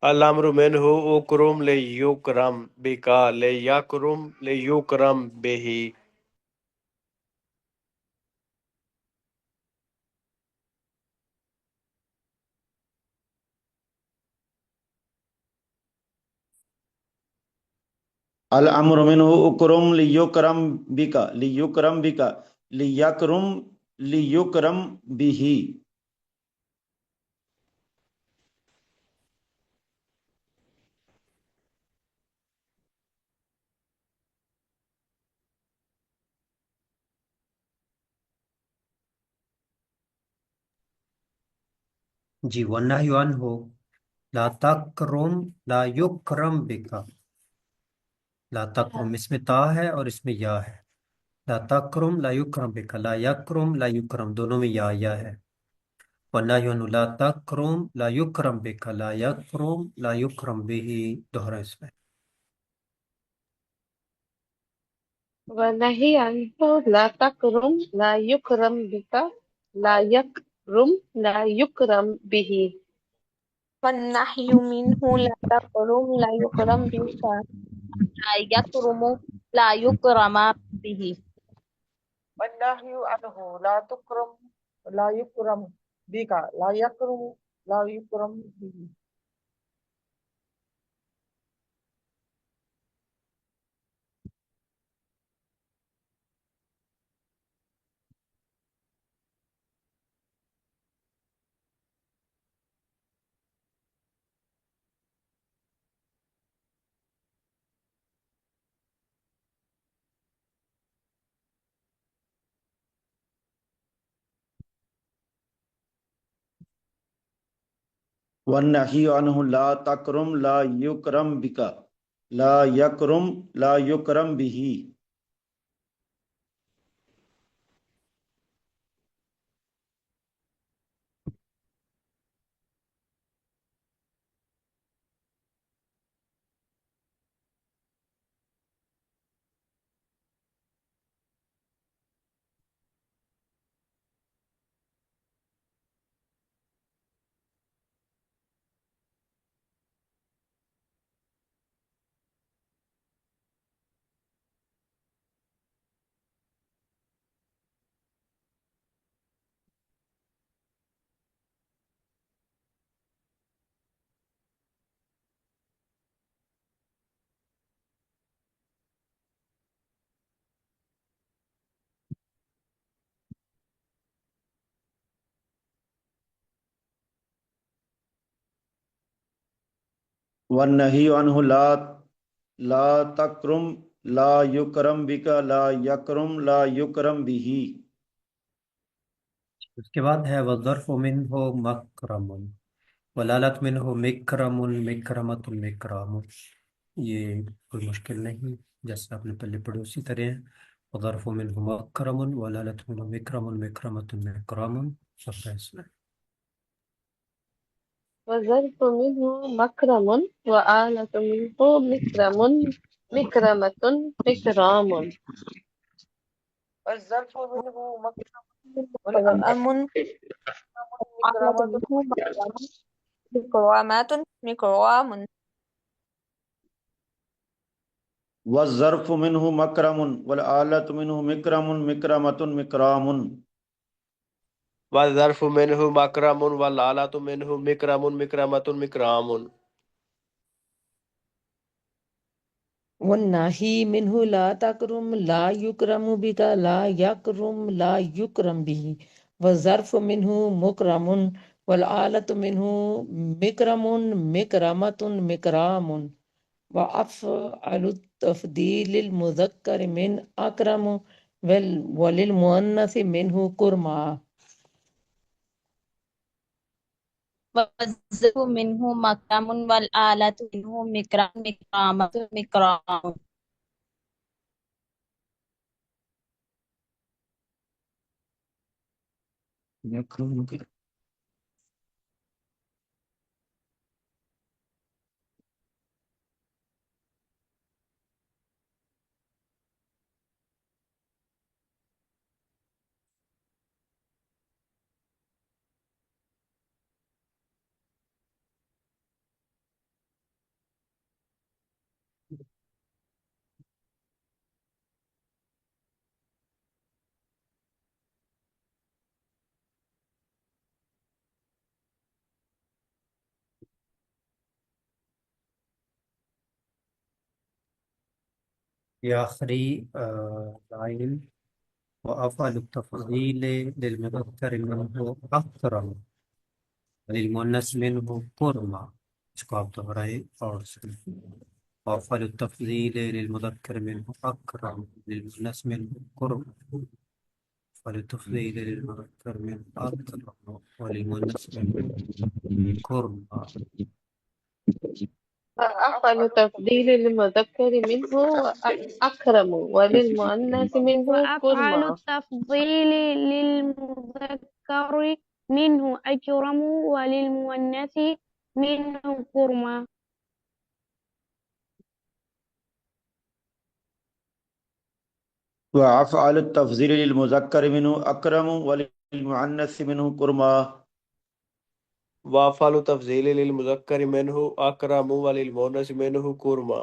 الامر منہ اکرم لیکرم بکا لیکرم لیکرم بہی۔ الامر منہ اکرم لیکرم بکا لیکرم بکا لیکرم لیکرم بھی۔ جی والنہی عنہ لا تکرم لا یکرم بکا، لا تکرم اس میں تا ہے اور اس میں یا ہے، لا تکرم لا یکرم بکا، لا یکرم لا یکرم دونوں میں یا ہے۔ والنہی عنہ لا تکرم لا یکرم بکا لا یکرم لا یکرم بھی، دوہرا اس میں۔ ونہی عنہ لا تکرم لا یکرم بک لا یکرم لا یکرم به۔ والنحي منه لا تقرم لا يكرم بك لا يكرم لا يكرم به۔ والنهي عنه لا تكرم لا يكرم بك لا يكرم لا يكرم به۔ والنہی عنہ لا تکرم لا یکرم بکا لا یکرم لا یکرم بھی۔ والنہی عنہ لا تکرم لا یکرم بکا لا یکرم لا یکرم بھی۔ اس کے بعد ہے وظرف منہ مکرم، ولالت منہ مکرم مکرمۃ مکرام، یہ کوئی مشکل نہیں، جیسے آپ نے پہلے پڑھی اسی طرح ہے۔ وظرف منہ مکرم ولالت منہ مکرم مکرمۃ مکرام، سب ہے اس میں۔ وظرف منه مکرم وآلة منه مکرم مکرمة مکرام۔ والظرف منه مكرم مكرم وآلة مكرمة منه مكرمات مكرام۔ والظرف منہ مکرم والآلۃ منہ مکرم مکرمۃ مکرام۔ والظرف منہ مکرم والآلۃ منہ مکرم مکرمۃ مکرام۔ والناہی منہ لا تکرم لا یکرم بک لا یکرم لا یکرم بھی، والظرف منہ مکرم والآلۃ منہ مکرم مکرمۃ مکرام، وافعل التفضیل المذکر من اکرم وللمؤنث منہ کرما۔ والظرف منه مكرم والآلة منه مكرم مكرامة مكرام۔ یہ آخری لائن وأفعل التفضيل للمذكر منه أكرم وللمؤنث منه كرما. اس کو آپ دہرائیں اور سنیں. وأفعل التفضيل للمذكر منه أكرم للمؤنث منه كرما وللتفضيل للمذكر منه أكرم وللمؤنث منه كرما. أفعل تفضيل للمذكر منه أكرم وللمؤنث منه وأفعل كرما. التفضيل للمذكر منه أكرم وللمؤنث منه كرما. وأفعل التفضيل للمذكر منه أكرم وللمؤنث منه كرما. وافعل تفضیل للمذکر منہ اکرم وللمؤنث منہ کرما.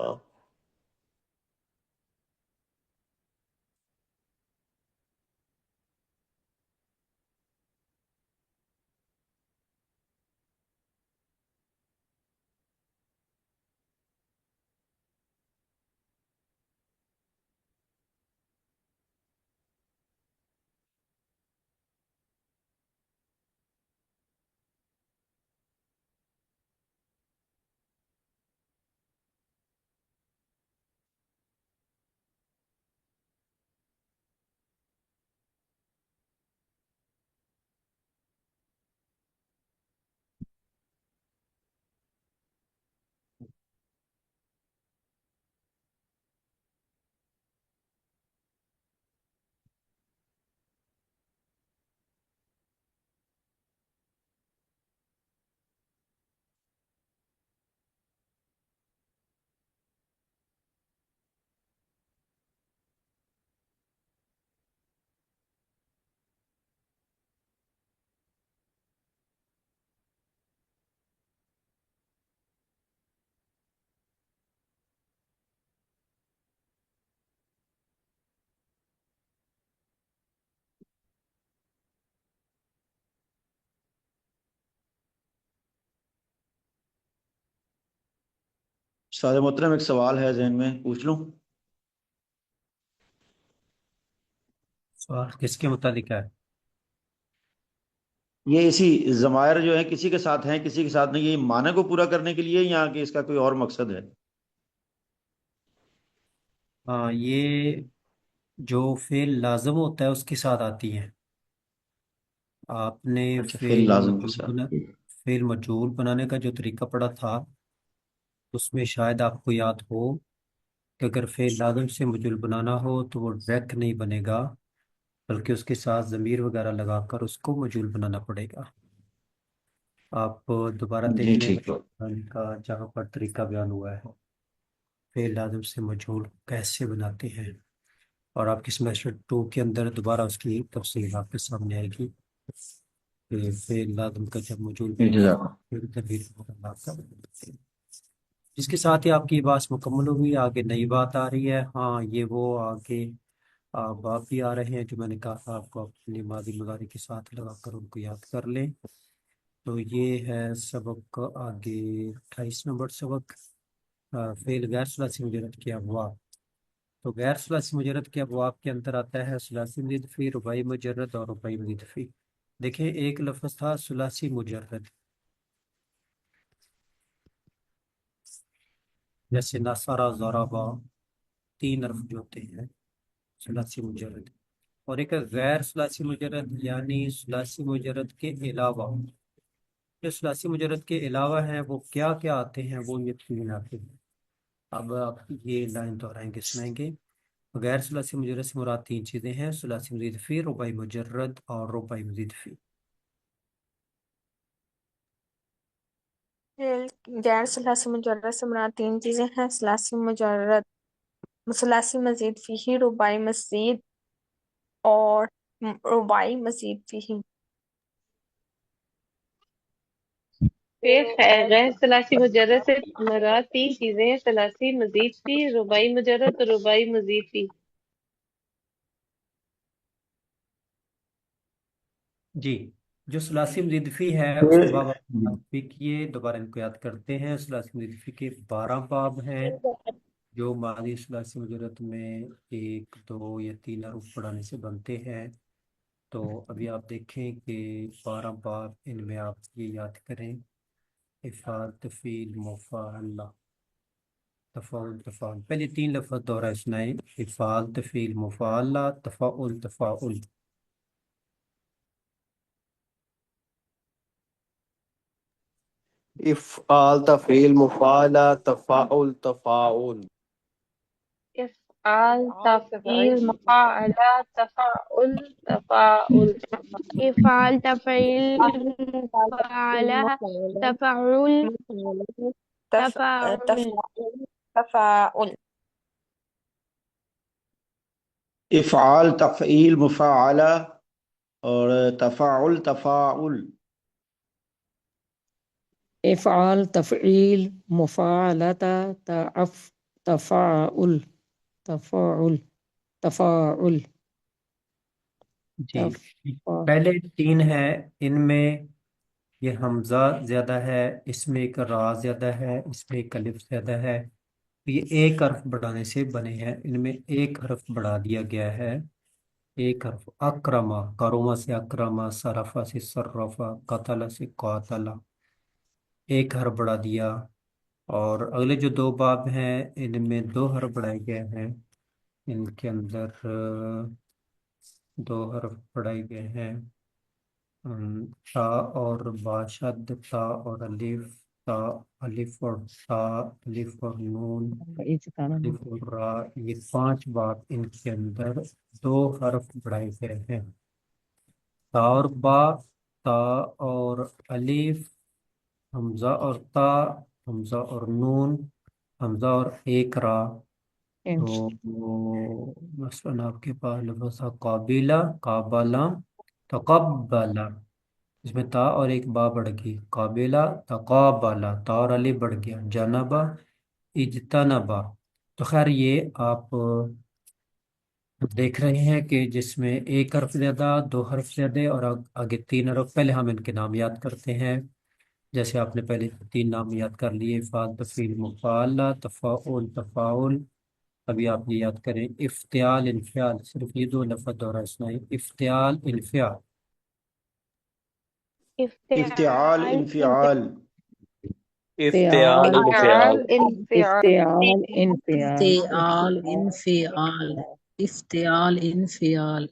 استاد محترم ایک سوال ہے ذہن میں، پوچھ لوں؟ سوال کس کے متعلق ہے؟ یہ اسی ضمائر جو ہیں کسی کے ساتھ ہیں کسی کے ساتھ نہیں، یہ معنی کو پورا کرنے کے لیے یا کہ اس کا کوئی اور مقصد ہے؟ ہاں، یہ جو فعل لازم ہوتا ہے اس کے ساتھ آتی ہیں. آپ نے اچھا، فعل لازم کے ساتھ. فعل مجہول بنانے کا جو طریقہ پڑھا تھا اس میں شاید آپ کو یاد ہو کہ اگر فعل لازم سے مجہول بنانا ہو تو وہ ڈائریکٹ نہیں بنے گا، بلکہ اس کے ساتھ ضمیر وغیرہ لگا کر اس کو مجہول بنانا پڑے گا. آپ دوبارہ دیکھ جی لیں ٹھیک ہے. کا جہاں پر طریقہ بیان ہوا ہے فعل لازم سے مجہول کیسے بناتے ہیں، اور آپ کے سیمیسٹر 2 کے اندر دوبارہ اس کی تفصیل آپ کے سامنے آئے گی کہ فعل لازم کا جب مجہول جزاک پھر ضمیر وغیرہ لگا کر بناتے ہیں. جس کے ساتھ ہی آپ کی بات مکمل ہوگی. آگے نئی بات آ رہی ہے. ہاں، یہ وہ آگے باب بھی آ رہے ہیں جو میں نے کہا تھا آپ کو اپنی ماضی مضارع کے ساتھ لگا کر ان کو یاد کر لیں. تو یہ ہے سبق آگے 28 نمبر سبق، فعل غیر ثلاثی مجرد کے ابواب. تو غیر ثلاثی مجرد کے ابواب کے اندر آتا ہے ثلاثی مزید فی، رباعی مجرد اور رباعی مزید فی. دیکھیں ایک لفظ تھا ثلاثی مجرد، جیسے نصرہ، ضربہ، 3 حرف جو ہوتے ہیں ثلاثی مجرد. اور ایک غیر ثلاثی مجرد یعنی ثلاثی مجرد کے علاوہ. جو ثلاثی مجرد کے علاوہ ہیں وہ کیا کیا آتے ہیں؟ وہ یہ 3 آتے ہیں. اب آپ یہ لائن دہرائیں گے، سنائیں گے. غیر ثلاثی مجرد سے مراد 3 چیزیں ہیں: ثلاثی مزید فی، رباعی مجرد اور رباعی مزید فی. غیر ثلاثی مجرد سے مراد 3 چیزیں ہیں: ثلاثی مجرد، ثلاثی مزید فیہی، رباعی مزید اور رباعی مزید فیہی. پھر غیر ثلاثی مجرد سے مراد 3 چیزیں ہیں: ثلاثی مزید فی، رباعی مجرد اور رباعی مزید فی. جی، جو ثلاثی مزید فی ہے اس کے باب آپ کیے، دوبارہ ان کو یاد کرتے ہیں. ثلاثی مزید فی کے 12 باب ہیں جو ماضی ثلاثی مجرد میں 1 2 یا 3 حروف پڑھانے سے بنتے ہیں، تو ابھی آپ دیکھیں کہ 12 باب ان میں آپ یہ یاد کریں: افعال، تفعیل، مفاعلہ، تفاعل، تفاعل۔ پہلے 3 لفظ دوہرائے سنائیں: افعال، تفعیل، مفاعلہ، تفاعل، تفاعل۔ افعال، تفعیل، مفاعلہ، تفاعل، تفاعل۔ افعال، تفعیل، مفاعلہ، تفاعل، تفاعل۔ افعال تفعیل مفاعلہ تفعول تفاعل تفاعل۔ افعال تفعیل مفاعلہ اور تفاعل تفاعل۔ افعال تفعیل مفاعلت تفاعل تفاعل تفاعل جی، تفاعل۔ پہلے 3 ہے، ان میں یہ حمزہ زیادہ ہے، اس میں ایک را زیادہ ہے، اس میں ایک الف زیادہ ہے۔ یہ ایک حرف بڑھانے سے بنے ہیں، ان میں ایک حرف بڑھا دیا گیا ہے، ایک حرف۔ اکرما، کروما سے اکرما، صرفا سے صرفا، قتل سے قاتلا، ایک حرف بڑھا دیا۔ اور اگلے جو 2 باب ہیں ان میں 2 حرف بڑھائے گئے ہیں، ان کے اندر 2 حرف بڑھائے گئے ہیں، تا اور با شد، تا اور الف، تا الف اور تا، الف اور نون، الف اور را، یہ 5 باب ان کے اندر 2 حرف بڑھائے گئے ہیں: تا اور با، تا اور الف، حمزہ اور تا، حمزہ اور نون، حمزہ اور ایک را۔ تو مثلا آپ کے پاس لفظ تھا قابلہ، قابلہ، تقبلہ، اس میں تا اور ایک با بڑھ گئی، قابلہ، تقابلہ، تا اور الف بڑھ گیا، جنبہ، اجتنبہ۔ تو خیر یہ آپ دیکھ رہے ہیں کہ جس میں ایک حرف زیادہ، 2 حرف زیادہ اور آگے 3 حرف۔ پہلے ہم ان کے نام یاد کرتے ہیں، جیسے آپ نے پہلے 3 نام یاد کر لیے: افعال، تفعیل، مفاعلہ، تفاعل، تفاعل۔ ابھی آپ یہ یاد کریں: افتعال، انفعال، صرف یہ 2 لفظ دوہرا سنائیں: افتعال، انفعال۔ افتعال افتعال انفعال۔ افتعال، افعال، انفعال۔ انفعال۔ افتعال انفعال افتعال انفعال افتعال انفعال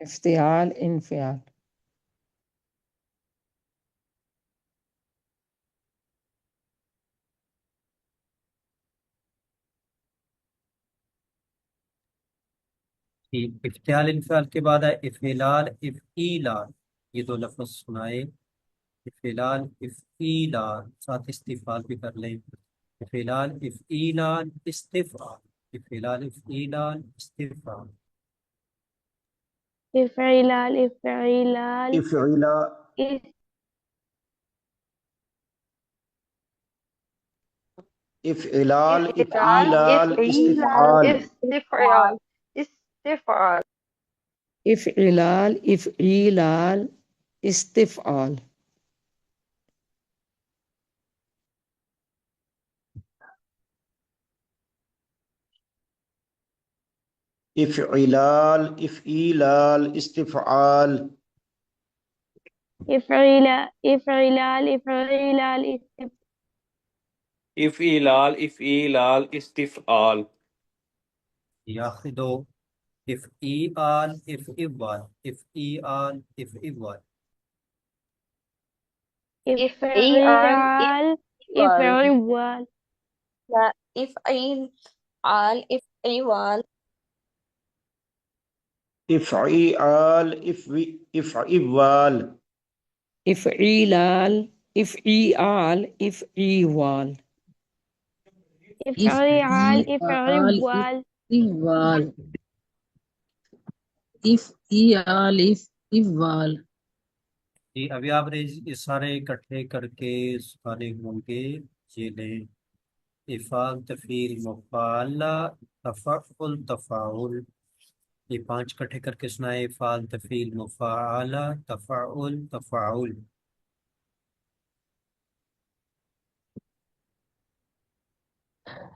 افتعال انفعال۔ افتعال، انفعال کے بعد ہے افعلال، افعیلال۔ یہ 2 لفظ سنائے: افعلال، افعیلال، ساتھ استفعال بھی کر لیں: افعلال، افعیلال، استفعال، افعلال، افعیلال، استفعال۔ افعلال افعلال افعلا افعلال افعال، افعیلال افعیلال، استفعال۔ استفعال، استفعال۔ افعلال افعیلال استفعال۔ افعلال افعیلال استفعال۔ افعلال افعلال افعلال، افعیلال، استفعال۔ یہ آخری 2: افعیال، افعوال، افعیال، افعوال۔ افعال، افعال افعال، افعال افعال افعال افعیال افعوال۔ افعیلال افعیال افعیوال۔ افعال افعال افعال افعال افعال افعال۔ جی ابھی آپ نے یہ سارے اکٹھے کر کے سکھانے ہوں گے، یہ لیں: افعال، تفعیل، مفاعلہ، تفعل، تفاعل۔ یہ 5 اکٹھے کر کے سنائے: افعال، تفعیل، مفاعلہ، تفعل، تفاعل۔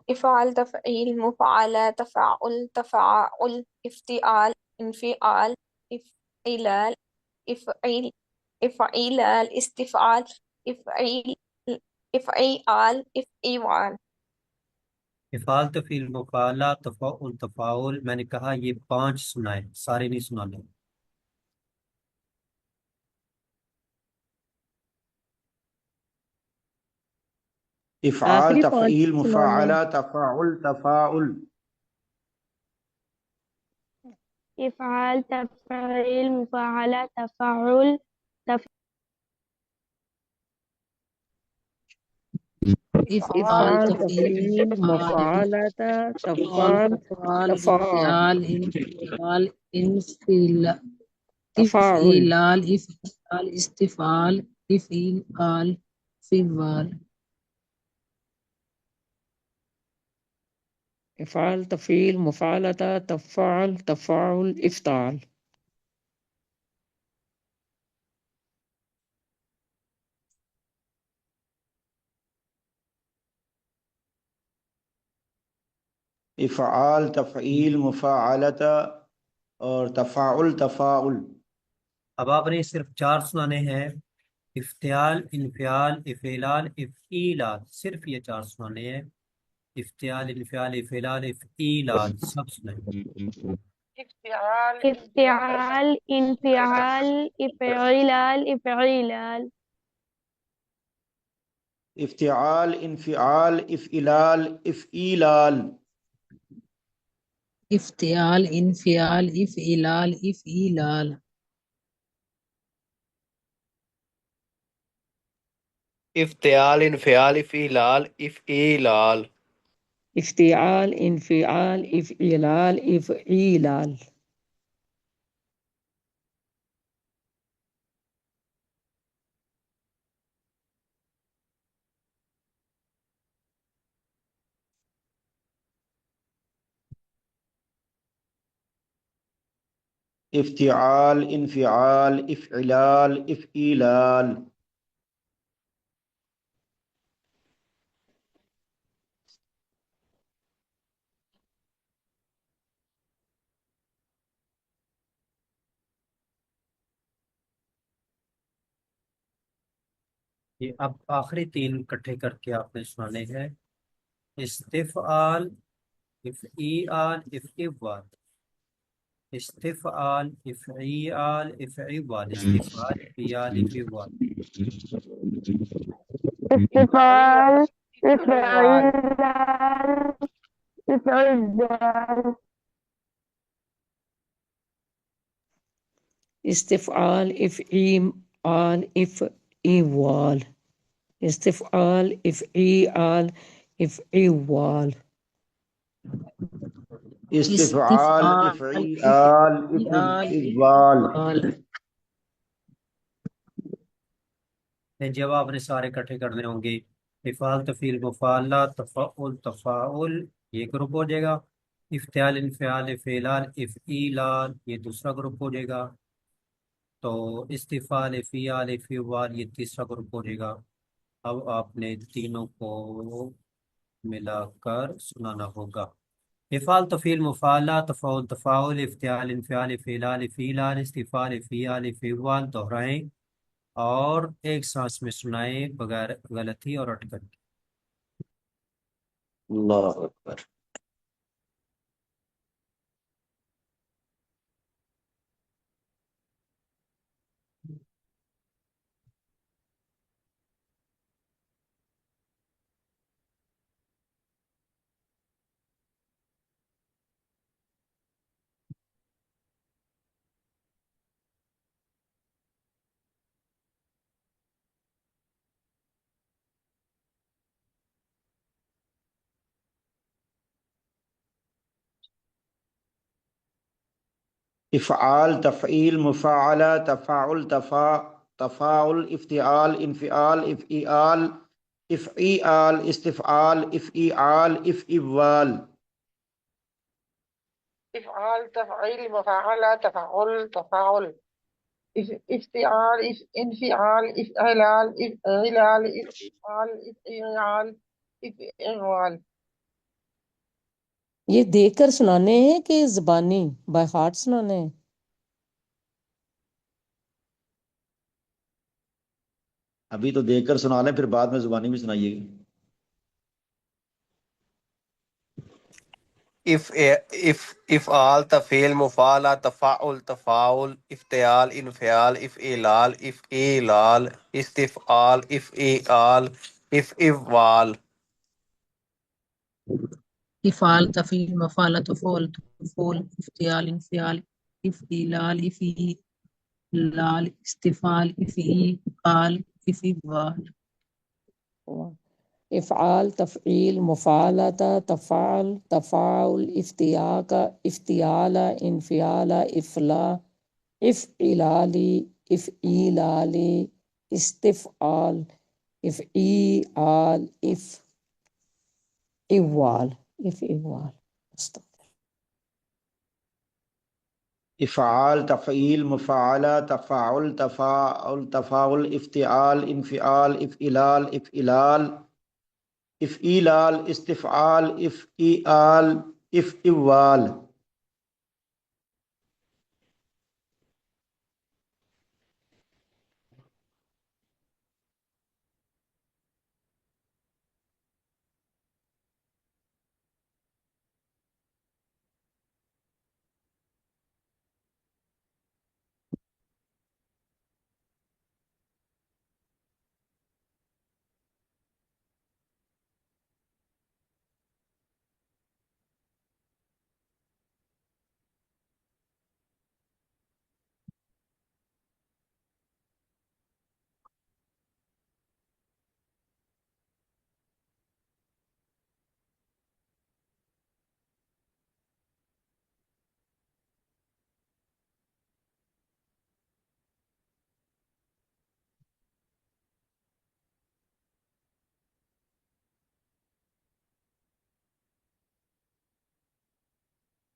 افعال تفعیل مفعلہ تفاعل تفاعل افتعال انفعال افعلال افعیل افعیلال استفعال افعیل افعیال افعیوال افعال تفعیل مفعلہ تفاعل تفاعل، میں نے کہا یہ 5 سنائے، سارے نہیں سنانے۔ افعال آخری 5 تفعیل سنانے ہیں۔ مفاعلہ تفاعل تفاعل افعال تفعیل مفاعلہ تفاعل افعال تفعیل مفعلہ تفعال تفاعل انفعال انفعال تفاعل افعال استفعال افعال فعال افعال تفعیل مفعلہ تفعل تفاعل افتعال۔ افعال تفعیل مفاعلت اور تفاعل تفاعل۔ اب آپ نے صرف 4 سنانے ہیں، افتعال انفعال افعلال افعیلال، صرف یہ 4 سنانے ہیں، افتعال انفعال افعلال افعیلال، سب سنائیں۔ افتعال افتعال انفعال افعلال افعیلال افتعال انفعال افعلال افعیلال افتعال انفعال افعال افعال افتعال انفعال افعلال افعیلال افتعال انفعال افعلال افعیلال۔ افتعال انفعال افعلال افعیلال۔ یہ اب آخری 3 اکٹھے کر کے آپ نے سنانے ہیں، استفعال افعیال افعوال، استفعال افعیال افعوال، استفعال افعیال افعوال۔ استفعال افعال افعلال افعلال استفعال افعال افعوال، استفعال افعال افعوال۔ استفعال افعیال افعوال۔ جب آپ نے سارے اکٹھے کرنے ہوں گے، افعال تفعیل مفعلہ تفعل تفاعل، یہ گروپ ہو جائے گا، افتعال انفعال افعلال افعیلال، یہ دوسرا گروپ ہو جائے گا، تو استفعال افعال افعوال، یہ تیسرا گروپ ہو جائے گا۔ اب آپ نے تینوں کو ملا کر سنانا ہوگا۔ افعال تفعیل مفعلہ تفعل تفاعل افتعال انفعال افعلال افعیلال استفعال افعال افعوال، دہرائیں اور ایک سانس میں سنائیں بغیر غلطی اور اٹکن کے۔ اللہ اکبر۔ افعال تفعیل مفاعلہ تفاعل تفاعل افتعال انفعال افعال افعیال استفعال افعال افعوال۔ افعال تفعیل مفاعلہ تفاعل تفاعل افتعال انفعال افعلال افعلال افعال افعال افعال یہ دیکھ کر سنانے ہیں کہ زبانی بائی ہارٹ سنانے ہیں؟ ابھی تو دیکھ کر سنا لیں، پھر بعد میں زبانی بھی سنائیے گا. افعال تفعیل مفعلہ تفاعل تفاعل افتعال انفعال افعلال افعیلال استفعال افعال افعوال افعال تفعیل مفعلہ تفعول تفعول افتعال انفعال افعلال افعلال استفعال افعال افعال. افعال تفعیل مفعلہ تفعل تفاعل افتعال انفعال افلا افعلالی افعیلالی استفعال افعال افعال افعال. افعال تفعیل مفعلہ تفاعل تفاعل تفاعل افتعال انفعال افعلال افعلال افعیلال استفعال افعال افعوال.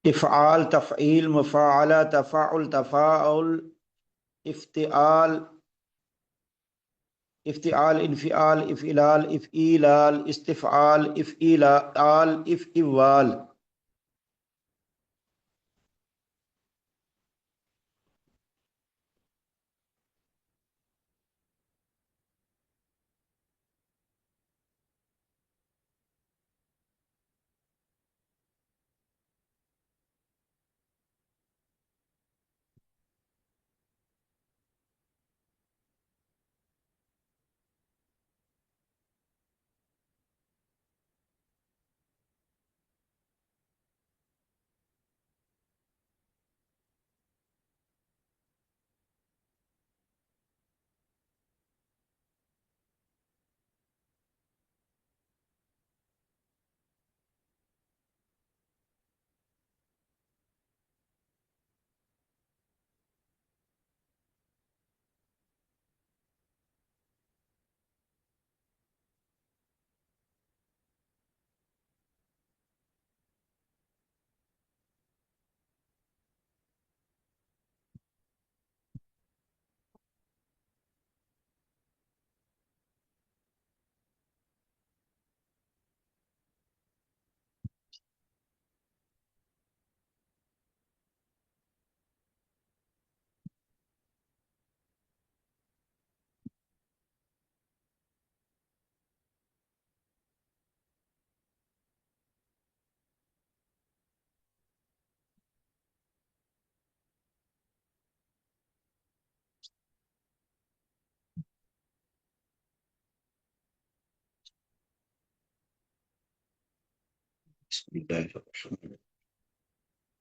افعال تفعیل مفعلہ تفاعل تفاعل افتعال افتعال انفعال افعلال افعیلال استفعال افعیلال افعوال.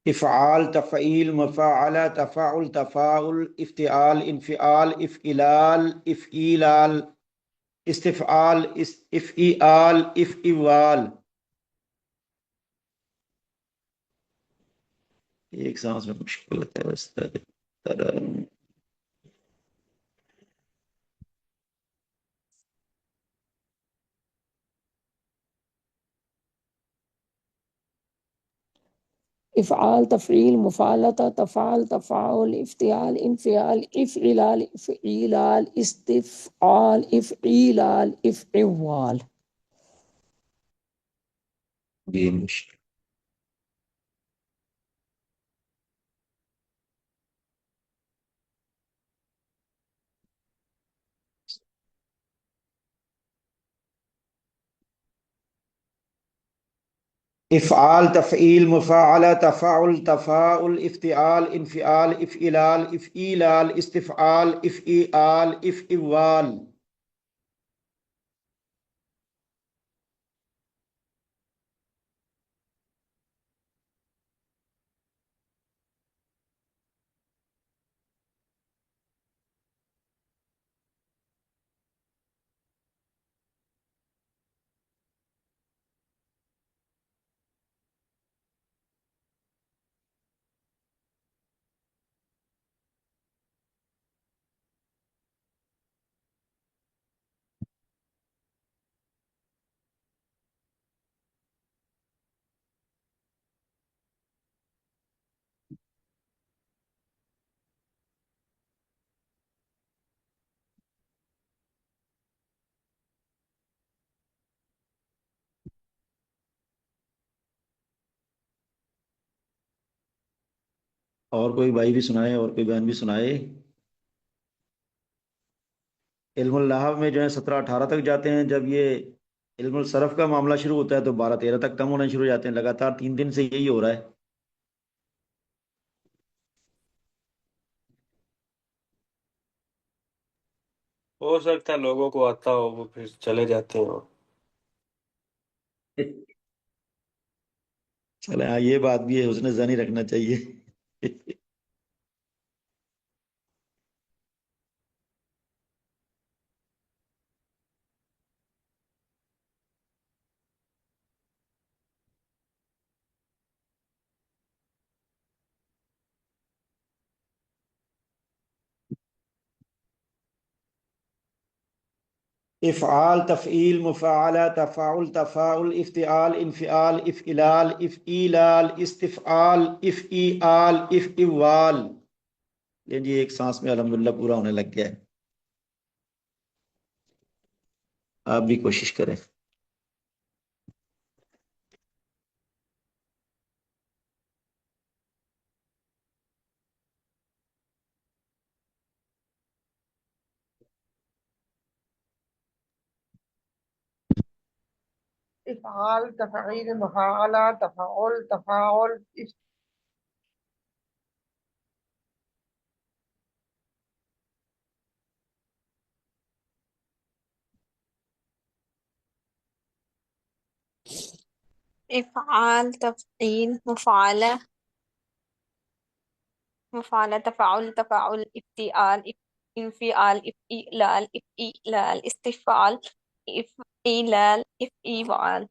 افعال تفعیل مفعلہ تفاعل تفاعل افتعال انفعال افعلال افعیلال استفعال افعال افعوال. ایک سانس میں مشکل ہوتا ہے بس. افعال تفعیل مفعلہ تفعل تفاعل افتعال انفعال افعلال افعیلال استفعال افعیلال افعوال. یہ مشکل افعال تفعیل مفاعلہ تفاعل تفاعل افتعال انفعال افعلال افعیلال استفعال افعال افعوال. اور کوئی بھائی بھی سنائے اور کوئی بہن بھی سنائے. علم النحو میں جو ہے 17-18 تک جاتے ہیں. جب یہ علم الصرف کا معاملہ شروع ہوتا ہے تو 12-13 تک کم ہونے شروع ہو جاتے ہیں. لگاتار 3 دن سے یہی ہو رہا ہے. ہو سکتا ہے لوگوں کو آتا ہو وہ پھر چلے جاتے ہو. چلے ہاں یہ بات بھی ہے، حسن ظنی رکھنا چاہیے. افعال تفعیل مفاعلہ تفاعل تفاعل افتعال انفعال افعلال افعیلال استفعال افعال افعوال. یہ جی ایک سانس میں الحمدللہ پورا ہونے لگ گیا ہے. آپ بھی کوشش کریں. افعال تفعیل مفاعلہ تفاعل تفاعل افعال تفعیل مفعلہ مفعلہ تفاعل تفاعل افتعال انفعال افعلال افعلال استفعال افعلال افعال.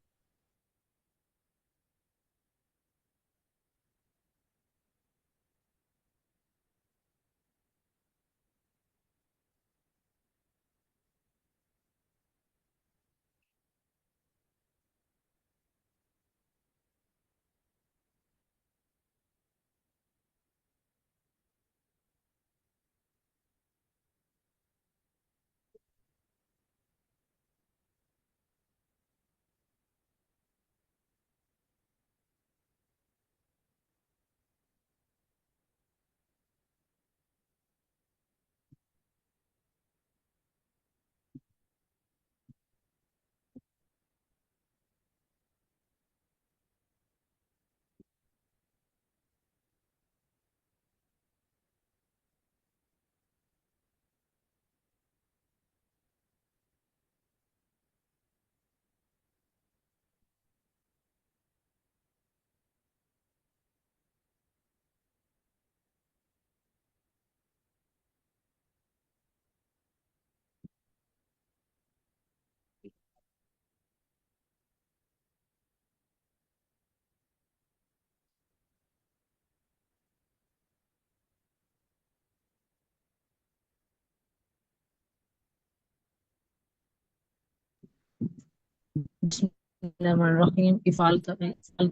بسم اللہ الرحمن الرحیم. افعال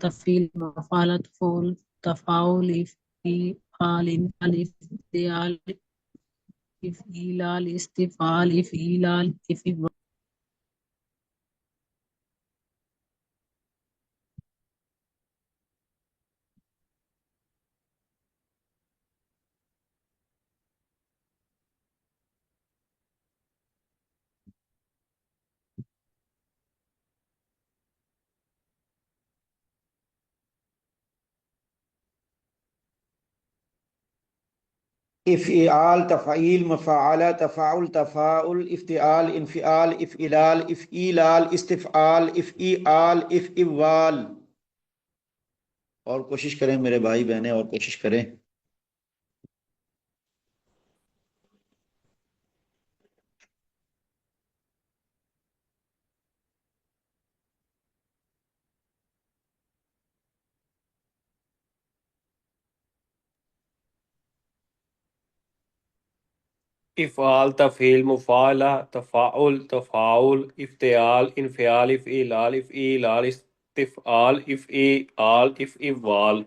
تفعیل مفعلہ تفعول تفاعل افعال انفعال افتعال افعیلال استفعال افعیلال افعوال. افعال تفعیل مفعل تفاعل تفاعل افتعال انفعال افعلال افعیلال استفعال افعال افعوال. اور کوشش کریں میرے بھائی بہنیں، اور کوشش کریں. افعال تفعیل مفاعلہ تفاعل تفاعل افتعال انفعال افعلال افعیلال استفعال افعال افعوال.